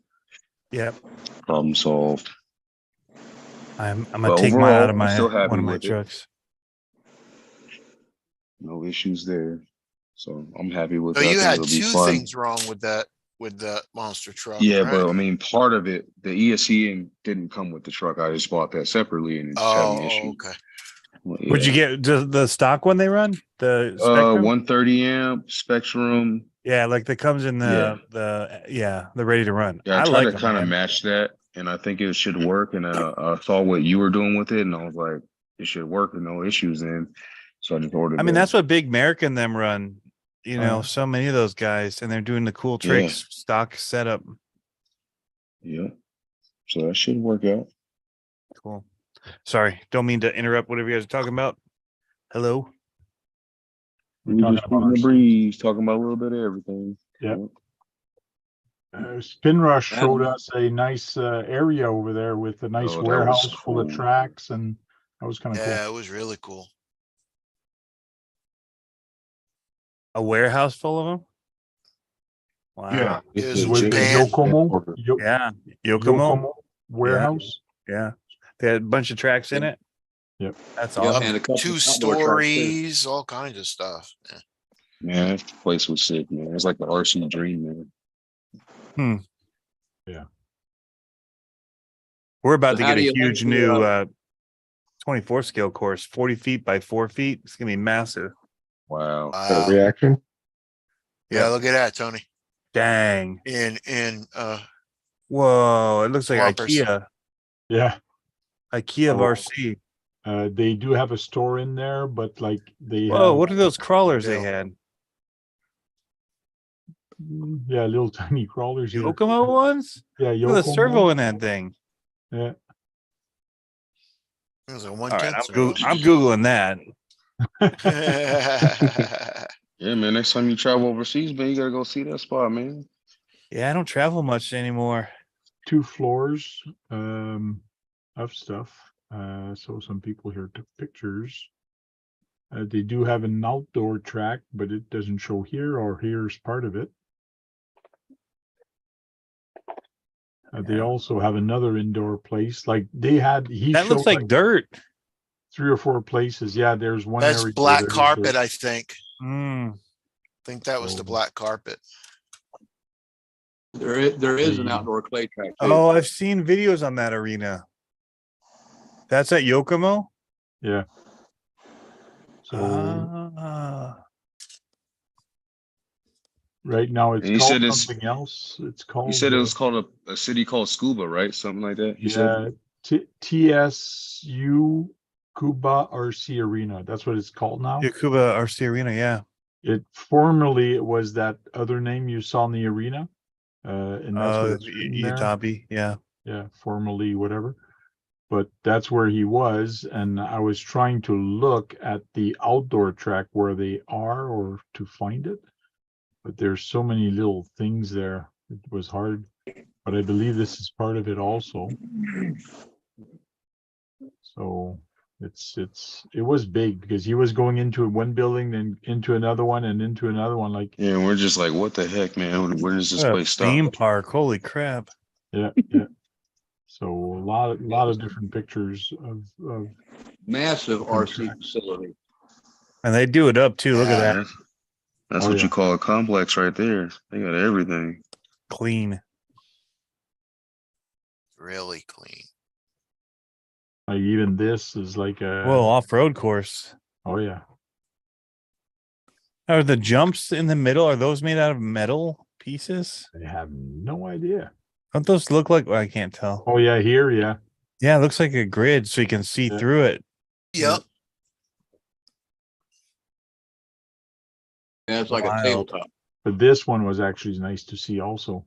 Yep. Problem solved. I'm gonna But take mine out overall, of I'm still happy one of my with it. trucks. No issues there. So I'm happy with So it. I you think had it'll be two fun. things wrong with the monster truck. Yeah, right? but I mean, part of it, the ESC didn't come with the truck. I just bought that separately, and it's having issues. Okay. Well, Would you yeah. get the stock one they run? The Spectrum? 130 amp Spectrum. Yeah, like that comes in Yeah. the ready to run. Yeah, I I tried like to them, kind of man. match that, and I think it should work. And I saw what you were doing with it, and I was like, it should work with no issues. And so I just ordered. I mean, that. that's what Big American them run. You know, Uh, so many of those guys, and they're doing the cool Yeah. tricks, stock setup. Yeah. So that should work out. Cool. Sorry, don't mean to interrupt whatever you guys are talking about. Hello. We We're talking just about shooting the our breeze, talking about a little bit of everything. Yeah. Spin Rush showed Um, us a nice area over there with a nice Oh, that was warehouse full of cool. tracks, and that was kind of cool. Yeah, it was really cool. A warehouse full of them. Wow. Yeah, It was it was the Japan. Yokomo, Yeah. Yokomo. Yokomo warehouse. Yeah. They had a bunch of tracks in it. Yep. That's Yep, awesome. and a couple Two outdoor tracks, too. stories, all kinds of stuff. Yeah. Man, that place was sick, man. It's like the RC dream, man. We're about So to how get do a you huge like the, new 24 scale course, 40 feet by 4 feet. It's gonna be massive. Wow. Wow. Reaction. Yeah, Yeah. look at that, Tony. Dang. In Whoa. It looks like Swampers. IKEA. Yeah, IKEA of Oh. RC. they do have a store in there, but like they Whoa, have, what are those crawlers they Yeah. had? yeah, little tiny crawlers here. Yokomo ones? Yeah, Look at the servo Yokomo. in that thing. Yeah, it was a All 1/10 right, servo. I'm Googling that. Yeah, man. Next time you travel overseas, man, you gotta go see that spot, man. Yeah, I don't travel much anymore. 2 floors of stuff. So some people here took pictures. They do have an outdoor track, but it doesn't show here, or here's part of it. They Yeah. also have another indoor place. Like he That showed looks like dirt. 3 or 4 places. Yeah, there's one That's area where black there's carpet, dirt. I think. Mm. Think that was the Oh. black carpet. There is an outdoor clay track, too. Oh, I've seen videos on that arena. That's at Yokomo? Yeah. So Ah. right now it's And you called said it's- something else. It's called. You said it was called a city called Scuba, right? Something like that. You yeah, TSU Cuba RC Arena. That's what it's called now. Yakuba RC Arena, yeah. It formerly it was that other name you saw in the arena, and that's what it's written there. Utabi, yeah. Yeah, formerly whatever. But that's where he was, and I was trying to look at the outdoor track where they are, or to find it. But there's so many little things there. It was hard. But I believe this is part of it also. So it was big because he was going into one building, then into another one, and into another one. Like, Yeah, and we're just like, what the heck, man? Where does this What a place stop? theme park. Holy crap. yeah. So a lot of different pictures of Massive Different RC tracks. facility. And they do it up too. Look at Yeah. that. That's Oh, what yeah. you call a complex right there. They got everything. Clean. Really clean. Like even this is like a. Whoa, off-road course. Oh yeah. Are the jumps in the middle, are those made out of metal pieces? I have no idea. Don't those look like, well, I can't tell. Oh yeah, here, yeah. Yeah, it looks like a grid so you can see Yeah. through it. Yep. Yeah, it's like a Wild. tabletop. But this one was actually nice to see also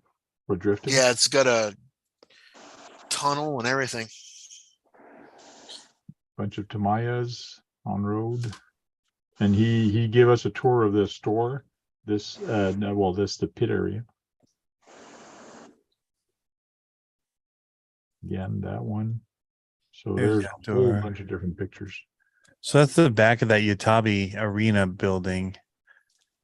for drifting. Yeah, it's got a tunnel and everything. Bunch of Tamayas on road. And he gave us a tour of the store. This no, well, this the pit area. Again, that one. So There's there's the a whole outdoor. bunch of different pictures. So that's the back of that Utabi arena building.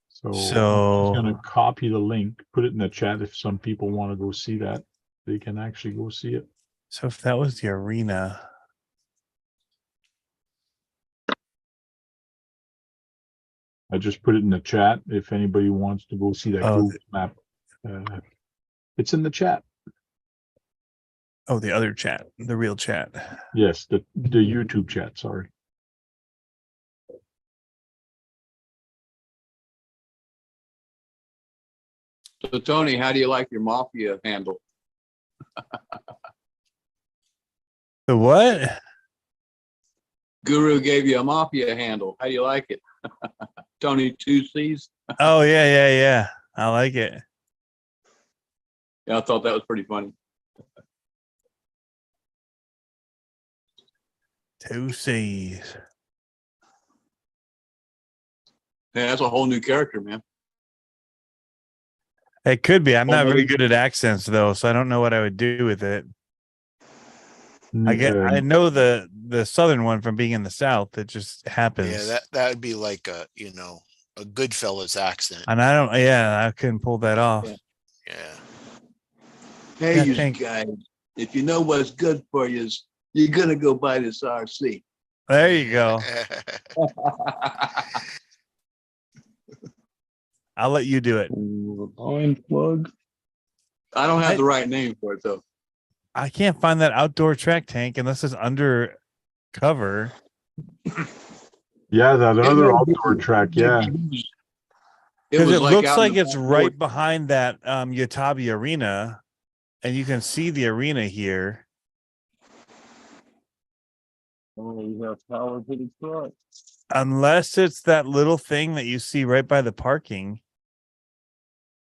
So I'm So- just gonna copy the link, put it in the chat if some people want to go see that. They can actually go see it. So if that was the arena, I just put it in the chat if anybody wants to go see that Oh, Google map. It's in the chat. oh, the other chat, the real chat. Yes, the YouTube chat, sorry. So Tony, how do you like your Mafia handle? The what? Guru gave you a Mafia handle. How do you like it? Tony 2Cs. Oh, yeah. I like it. Yeah, I thought that was pretty funny. Two C's. Yeah, that's a whole new character, man. It could be. I'm Oh, not very maybe- good at accents though, so I don't know what I would do with it. I Um, know the southern one from being in the south. It just happens. Yeah, that would be like a, a Goodfellas accent. And I don't. Yeah, I couldn't pull that off. Yeah. Yeah. Hey, Yeah, you thank- guys, if you know what's good for you, you're gonna go buy this RC. There you go. I'll let you do it. Line plug. I don't have the right name for it though. I can't find that outdoor track tank unless it's under cover. Yeah, that It other was- outdoor track, yeah. Because it looks out like in the it's back right woods. behind that Utabi arena, and you can see the arena here. Oh, you have power to the truck. Unless it's that little thing that you see right by the parking.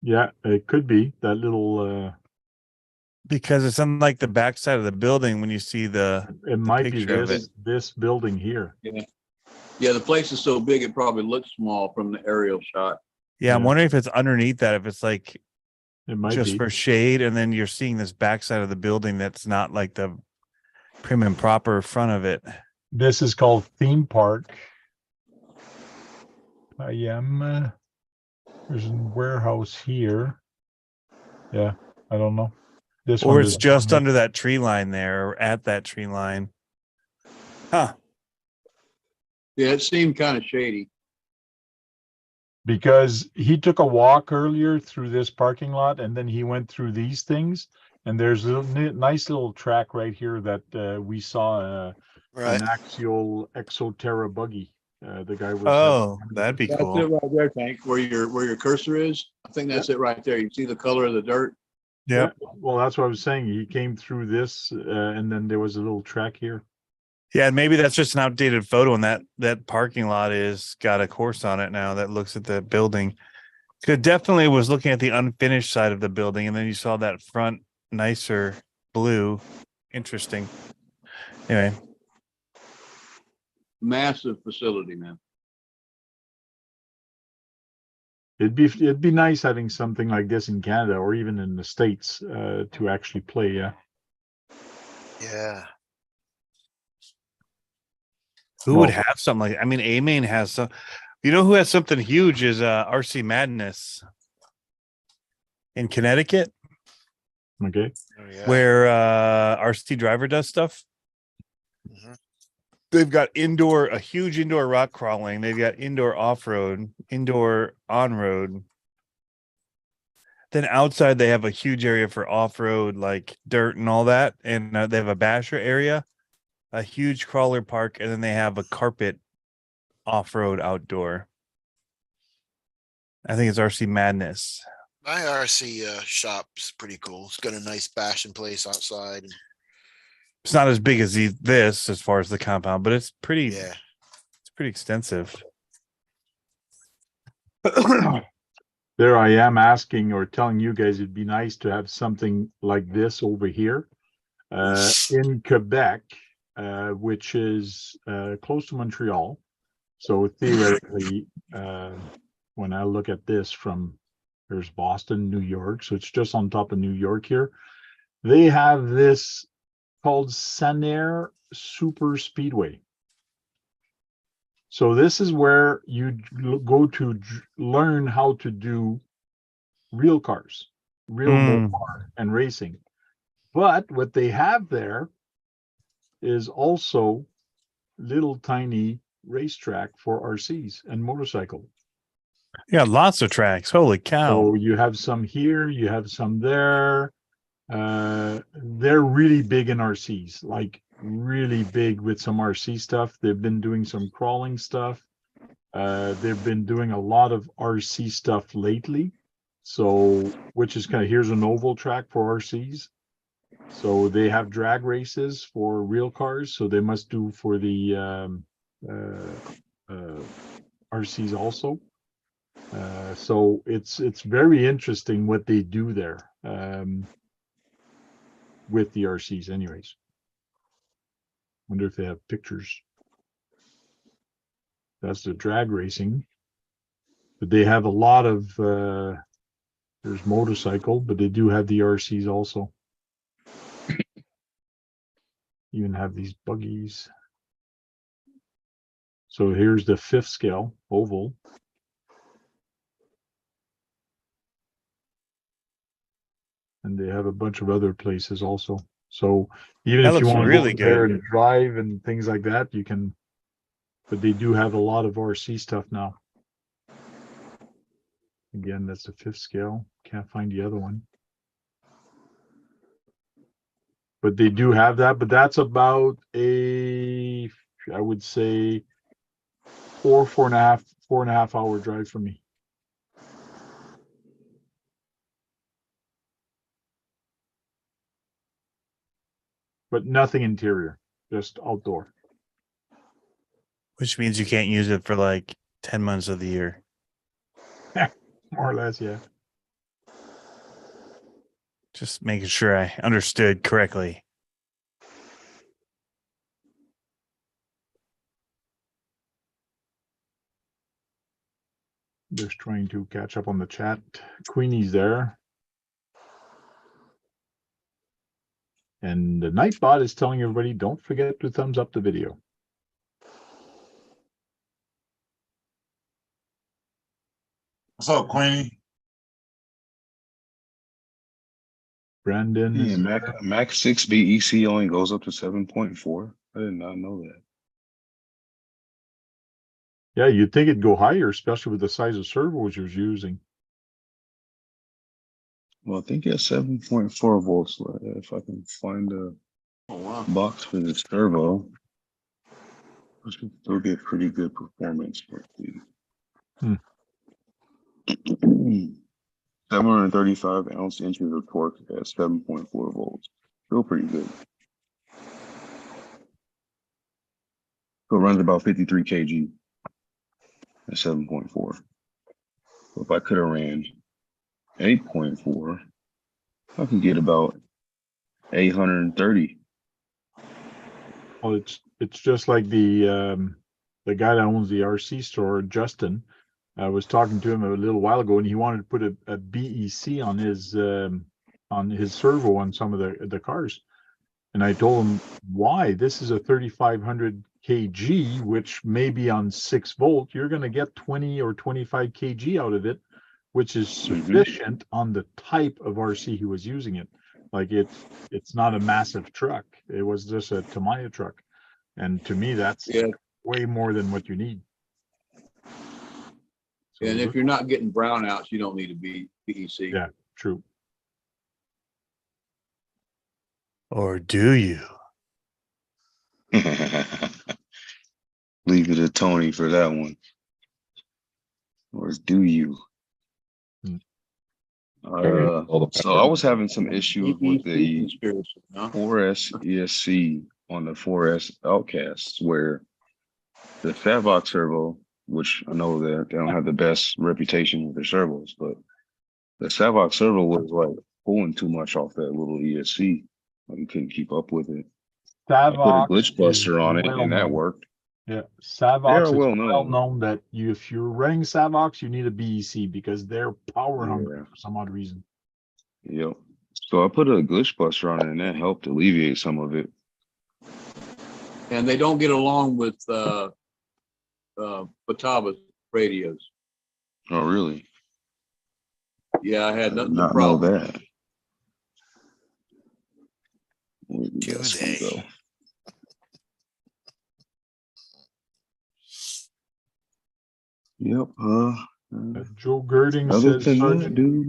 Yeah, it could be that little Because it's on like the backside of the building when you see the it might be picture of this building here. Yeah, the place is so big it probably looks small from the aerial shot. Yeah, I'm Yeah. wondering if it's underneath that, if it's like It might just be. for shade, and then you're seeing this backside of the building that's not like the prim and proper front of it. This is called theme park. I am there's a warehouse here. Yeah, I don't know. This Or one it's is just under that tree line there, or at that tree line. Huh. Yeah, it seemed kind of shady. because he took a walk earlier through this parking lot and then he went through these things. And there's a nice little track right here that we saw Right. an axial Exoterra buggy. The guy was. Oh, that'd be That's cool. it right there, Tank, where your cursor is. I think that's it right there. You see the color of the dirt? Yep. Well, that's what I was saying. He came through this and then there was a little track here. Yeah, maybe that's just an outdated photo, and that parking lot is got a course on it now that looks at the building. It definitely was looking at the unfinished side of the building, and then you saw that front nicer blue. Interesting. Anyway, Massive facility, man. It'd be nice having something like this in Canada or even in the States to actually play. Yeah. Yeah. who would Well- have something like? I mean, A-Main has some. You know who has something huge is RC Madness in Connecticut, Okay. Oh, yeah. where RC Driver does stuff. Mhm. they've got a huge indoor rock crawling. They've got indoor off-road, indoor on-road. Then outside they have a huge area for off-road, like dirt and all that. And they have a basher area, a huge crawler park, and then they have a carpet off-road outdoor. I think it's RC Madness. My RC shop's pretty cool. It's got a nice bashing place outside. It's not as big as this as far as the compound, but it's pretty. Yeah. It's pretty extensive. There I am asking or telling you guys it'd be nice to have something like this over here in Quebec, which is close to Montreal. So theoretically, when I look at this from, there's Boston, New York, so it's just on top of New York here. They have this called Sanair Super Speedway. So this is where you go to learn how to do real cars, real mopar and racing. But what they have there is also little tiny racetrack for RCs and motorcycle. Yeah, lots of tracks. Holy cow. So you have some here, you have some there. They're really big in RCs, like really big with some RC stuff. They've been doing some crawling stuff. They've been doing a lot of RC stuff lately. So, which is kind of, here's an oval track for RCs. So they have drag races for real cars. So they must do for the RCs also. So it's very interesting what they do there with the RCs anyways. Wonder if they have pictures. That's the drag racing. But they have a lot of, there's motorcycle, but they do have the RCs also. Even have these buggies. So here's the 5th scale oval. And they have a bunch of other places also. So even if you want to really go there good and drive and things like that, you can, but they do have a lot of RC stuff now. Again, that's the 5th scale. Can't find the other one. But they do have that, but that's about a, I would say 4.5 hour drive for me. But nothing interior, just outdoor. Which means you can't use it for like 10 months of the year. More or less, yeah. Just making sure I understood correctly. Just trying to catch up on the chat. Queenie's there. And the Nightbot is telling everybody, don't forget to thumbs up the video. What's up, Queenie? Brandon Yeah, is Mac 6B EC only goes up to 7.4. I did not know that. yeah, you'd think it'd go higher, especially with the size of servos you're using. Well, I think it's 7.4 volts. If I can find a box for the servo, I should still get pretty good performance. 735 ounce inches of torque at 7.4 volts. Still pretty good. So it runs about 53 kg at 7.4. So if I could have ran 8.4, I can get about 830. Well, it's just like the guy that owns the RC store, Justin. I was talking to him a little while ago, and he wanted to put a BEC on his servo on some of the cars. And I told him, why? This is a 3,500 kg, which maybe on 6 volt, you're going to get 20 or 25 kg out of it, which is sufficient on the type of RC he was using it. Like it's not a massive truck. It was just a Tamiya truck. And to me, that's Yeah. way more than what you need. So And if you're not getting brownouts, you don't need a BEC. yeah, true. Or do you? Leave it to Tony for that one. Or do you? So I was having some issues with the 4S ESC on the 4S Outcasts where the Favox servo, which I know that they don't have the best reputation with their servos, but the Favox servo was like pulling too much off that little ESC. Like you couldn't keep up with it. I put a Savox glitch buster on it well and that known. worked. Yeah, They Savox are is well well known. known that if you're running Savox, you need a BEC because they're power hungry Yeah. for some odd reason. Yep. So I put a glitch buster on it and that helped alleviate some of it. And they don't get along with Batava's radios. Oh, really? Yeah, I I had did nothing to not know problem. that. Where did Do this one they? go? Yep. Joe Girding Other says, than that, dude.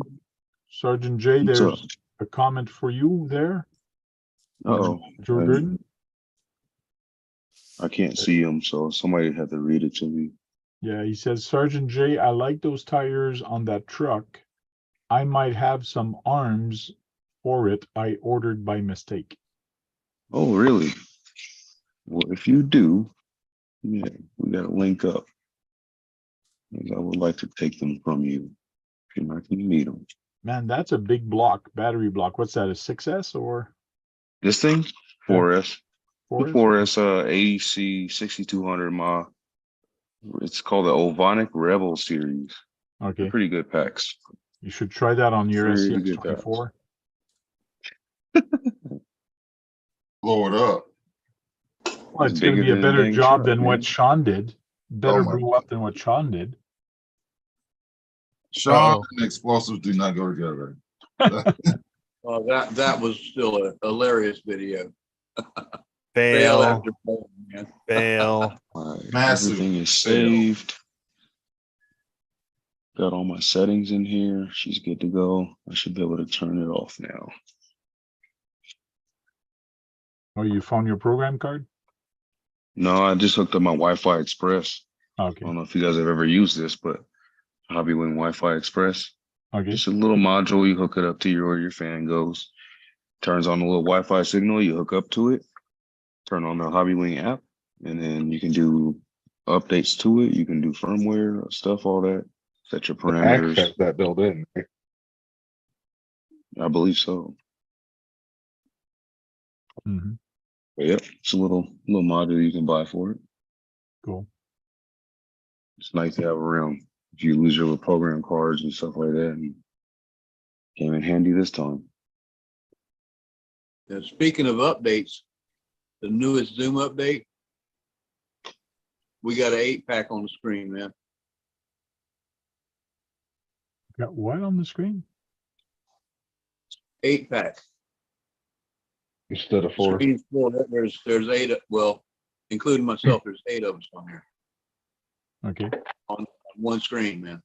Sergeant J, What's there's up? a comment for you there. Uh-oh. Joe Girding. I can't see him, so somebody had to read it to me. Yeah, he says, Sergeant J, I like those tires on that truck. I might have some arms for it I ordered by mistake. Oh, really? Well, if you do, yeah, we got to link up. 'Cause I would like to take them from you if you're not going to need them. Man, that's a big block, battery block. What's that, a 6S or This thing, 4S. The 4S? 4S AEC 6200 mah. It's called the Ovonic Rebel series. Okay. They're pretty good packs. You should try that on your Pretty good packs. SCX24. Blow it up. Well, It's it's going to bigger be a than better dang job truck, than what man. Sean did. Better Oh my blow up than what Sean did. Sean Uh-oh. and explosives do not go together. That was still a hilarious video. Fail. after fail, man. Fail. All right, Massive everything is fail. saved. Got all my settings in here. She's good to go. I should be able to turn it off now. Oh, you found your program card? No, I just hooked up my Wi-Fi Express. I Okay. don't know if you guys have ever used this, but Hobbywing Wi-Fi Express. Okay. Just a little module. You hook it up to where your fan goes. Turns on a little Wi-Fi signal. You hook up to it. Turn on the Hobbywing app, and then you can do updates to it. You can do firmware stuff, all that. Set your The Axe parameters. has that built in. Right? I believe so. Mhm. But yep, it's a little module you can buy for it. Cool. It's nice to have around if you lose your program cards and stuff like that. And came in handy this time. And speaking of updates, the newest Zoom update, we got an 8-pack on the screen, man. Got what on the screen? 8-pack. Instead of 4. Screen's full. There's 8, well, including myself, there's 8 of us on here Okay. on one screen, man.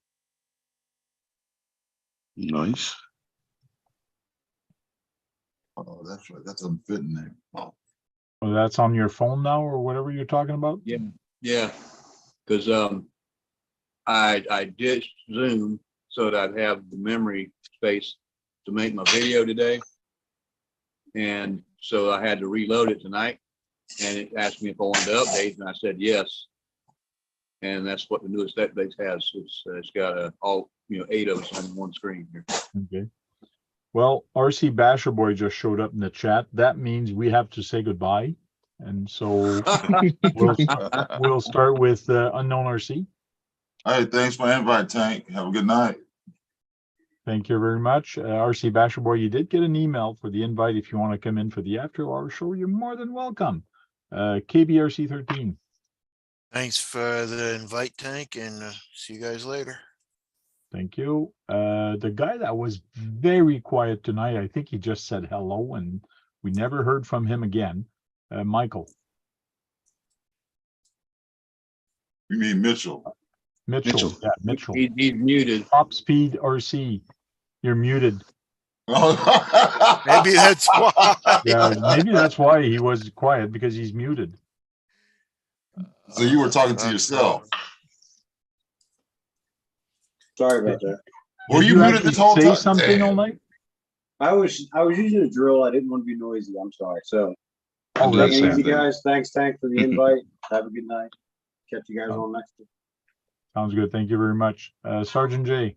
Nice. Oh, that's right. That's unfitting there. Oh. Oh, that's on your phone now or whatever you're talking about? Yeah. Yeah. Because I ditched Zoom so that I'd have the memory space to make my video today. And so I had to reload it tonight, and it asked me if I wanted to update, and I said yes. And that's what the newest update has. It's got all 8 of us on one screen here. Okay. Well, RC Basher Boy just showed up in the chat. That means we have to say goodbye. And so we'll start with Unknown RC. Hey, thanks for the invite, Tank. Have a good night. Thank you very much. RC Basher Boy, you did get an email for the invite. If you want to come in for the after hour show, you're more than welcome. KBRC 13. Thanks for the invite, Tank, and see you guys later. Thank you. The guy that was very quiet tonight, I think he just said hello and we never heard from him again. Michael. You mean Mitchell? Mitchell. Yeah, Mitchell. He's muted. Top speed RC. You're muted. Maybe that's why. Yeah, maybe that's why he was quiet, because he's muted. So you were talking to yourself. Sorry about that. Were Did you muted actually this whole say time? something all Damn. night? I was using a drill. I didn't want to be noisy. I'm sorry. So Oh, do take that's it the easy, same thing. guys. Thanks, Tank, for the invite. Have a good night. Catch you guys on next week. Sounds good. Thank you very much. Sergeant J.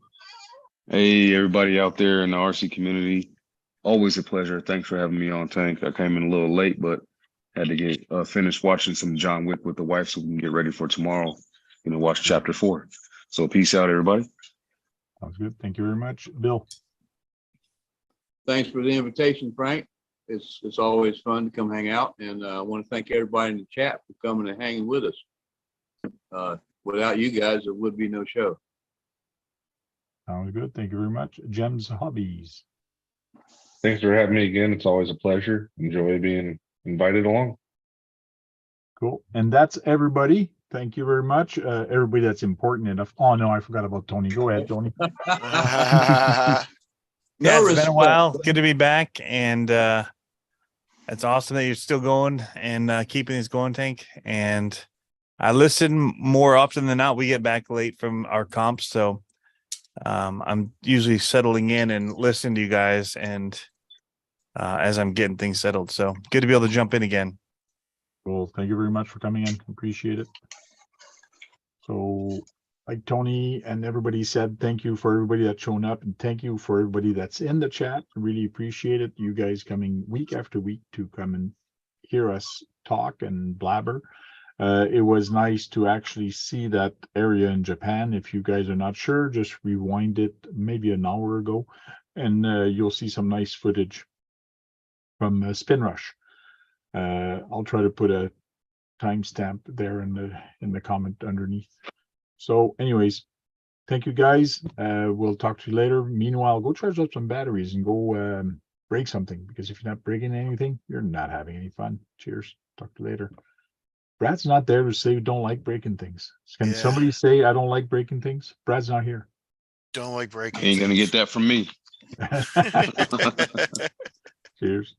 Hey, everybody out there in the RC community. Always a pleasure. Thanks for having me on, Tank. I came in a little late, but had to get finished watching some John Wick with the wife so we can get ready for tomorrow. Watch chapter 4. So peace out, everybody. Sounds good. Thank you very much. Bill. Thanks for the invitation, Frank. It's always fun to come hang out, and I want to thank everybody in the chat for coming and hanging with us. Without you guys, there would be no show. Sounds good. Thank you very much. Jem's Hobbies. Thanks for having me again. It's always a pleasure. Enjoy being invited along. Cool. And that's everybody. Thank you very much. Everybody that's important enough. Oh, no, I forgot about Tony. Go ahead, Tony. Yeah, No it's been a respect. while. Good to be back, and it's awesome that you're still going and keeping these going, Tank. And I listen more often than not. We get back late from our comps, so I'm usually settling in and listening to you guys, and as I'm getting things settled. So good to be able to jump in again. Cool. Thank you very much for coming in. Appreciate it. So, like Tony and everybody said, thank you for everybody that's shown up, and thank you for everybody that's in the chat. I really appreciate it. You guys coming week after week to come and hear us talk and blabber. It was nice to actually see that area in Japan. If you guys are not sure, just rewind it maybe an hour ago, and you'll see some nice footage from Spin Rush. I'll try to put a timestamp there in the comment underneath. So anyways, thank you guys. We'll talk to you later. Meanwhile, go charge up some batteries and go break something, because if you're not breaking anything, you're not having any fun. Cheers. Talk to you later. Brad's not there to say you don't like breaking things. Can somebody say I don't like breaking things? Brad's not here. Don't like breaking. Ain't gonna get that from me. Cheers.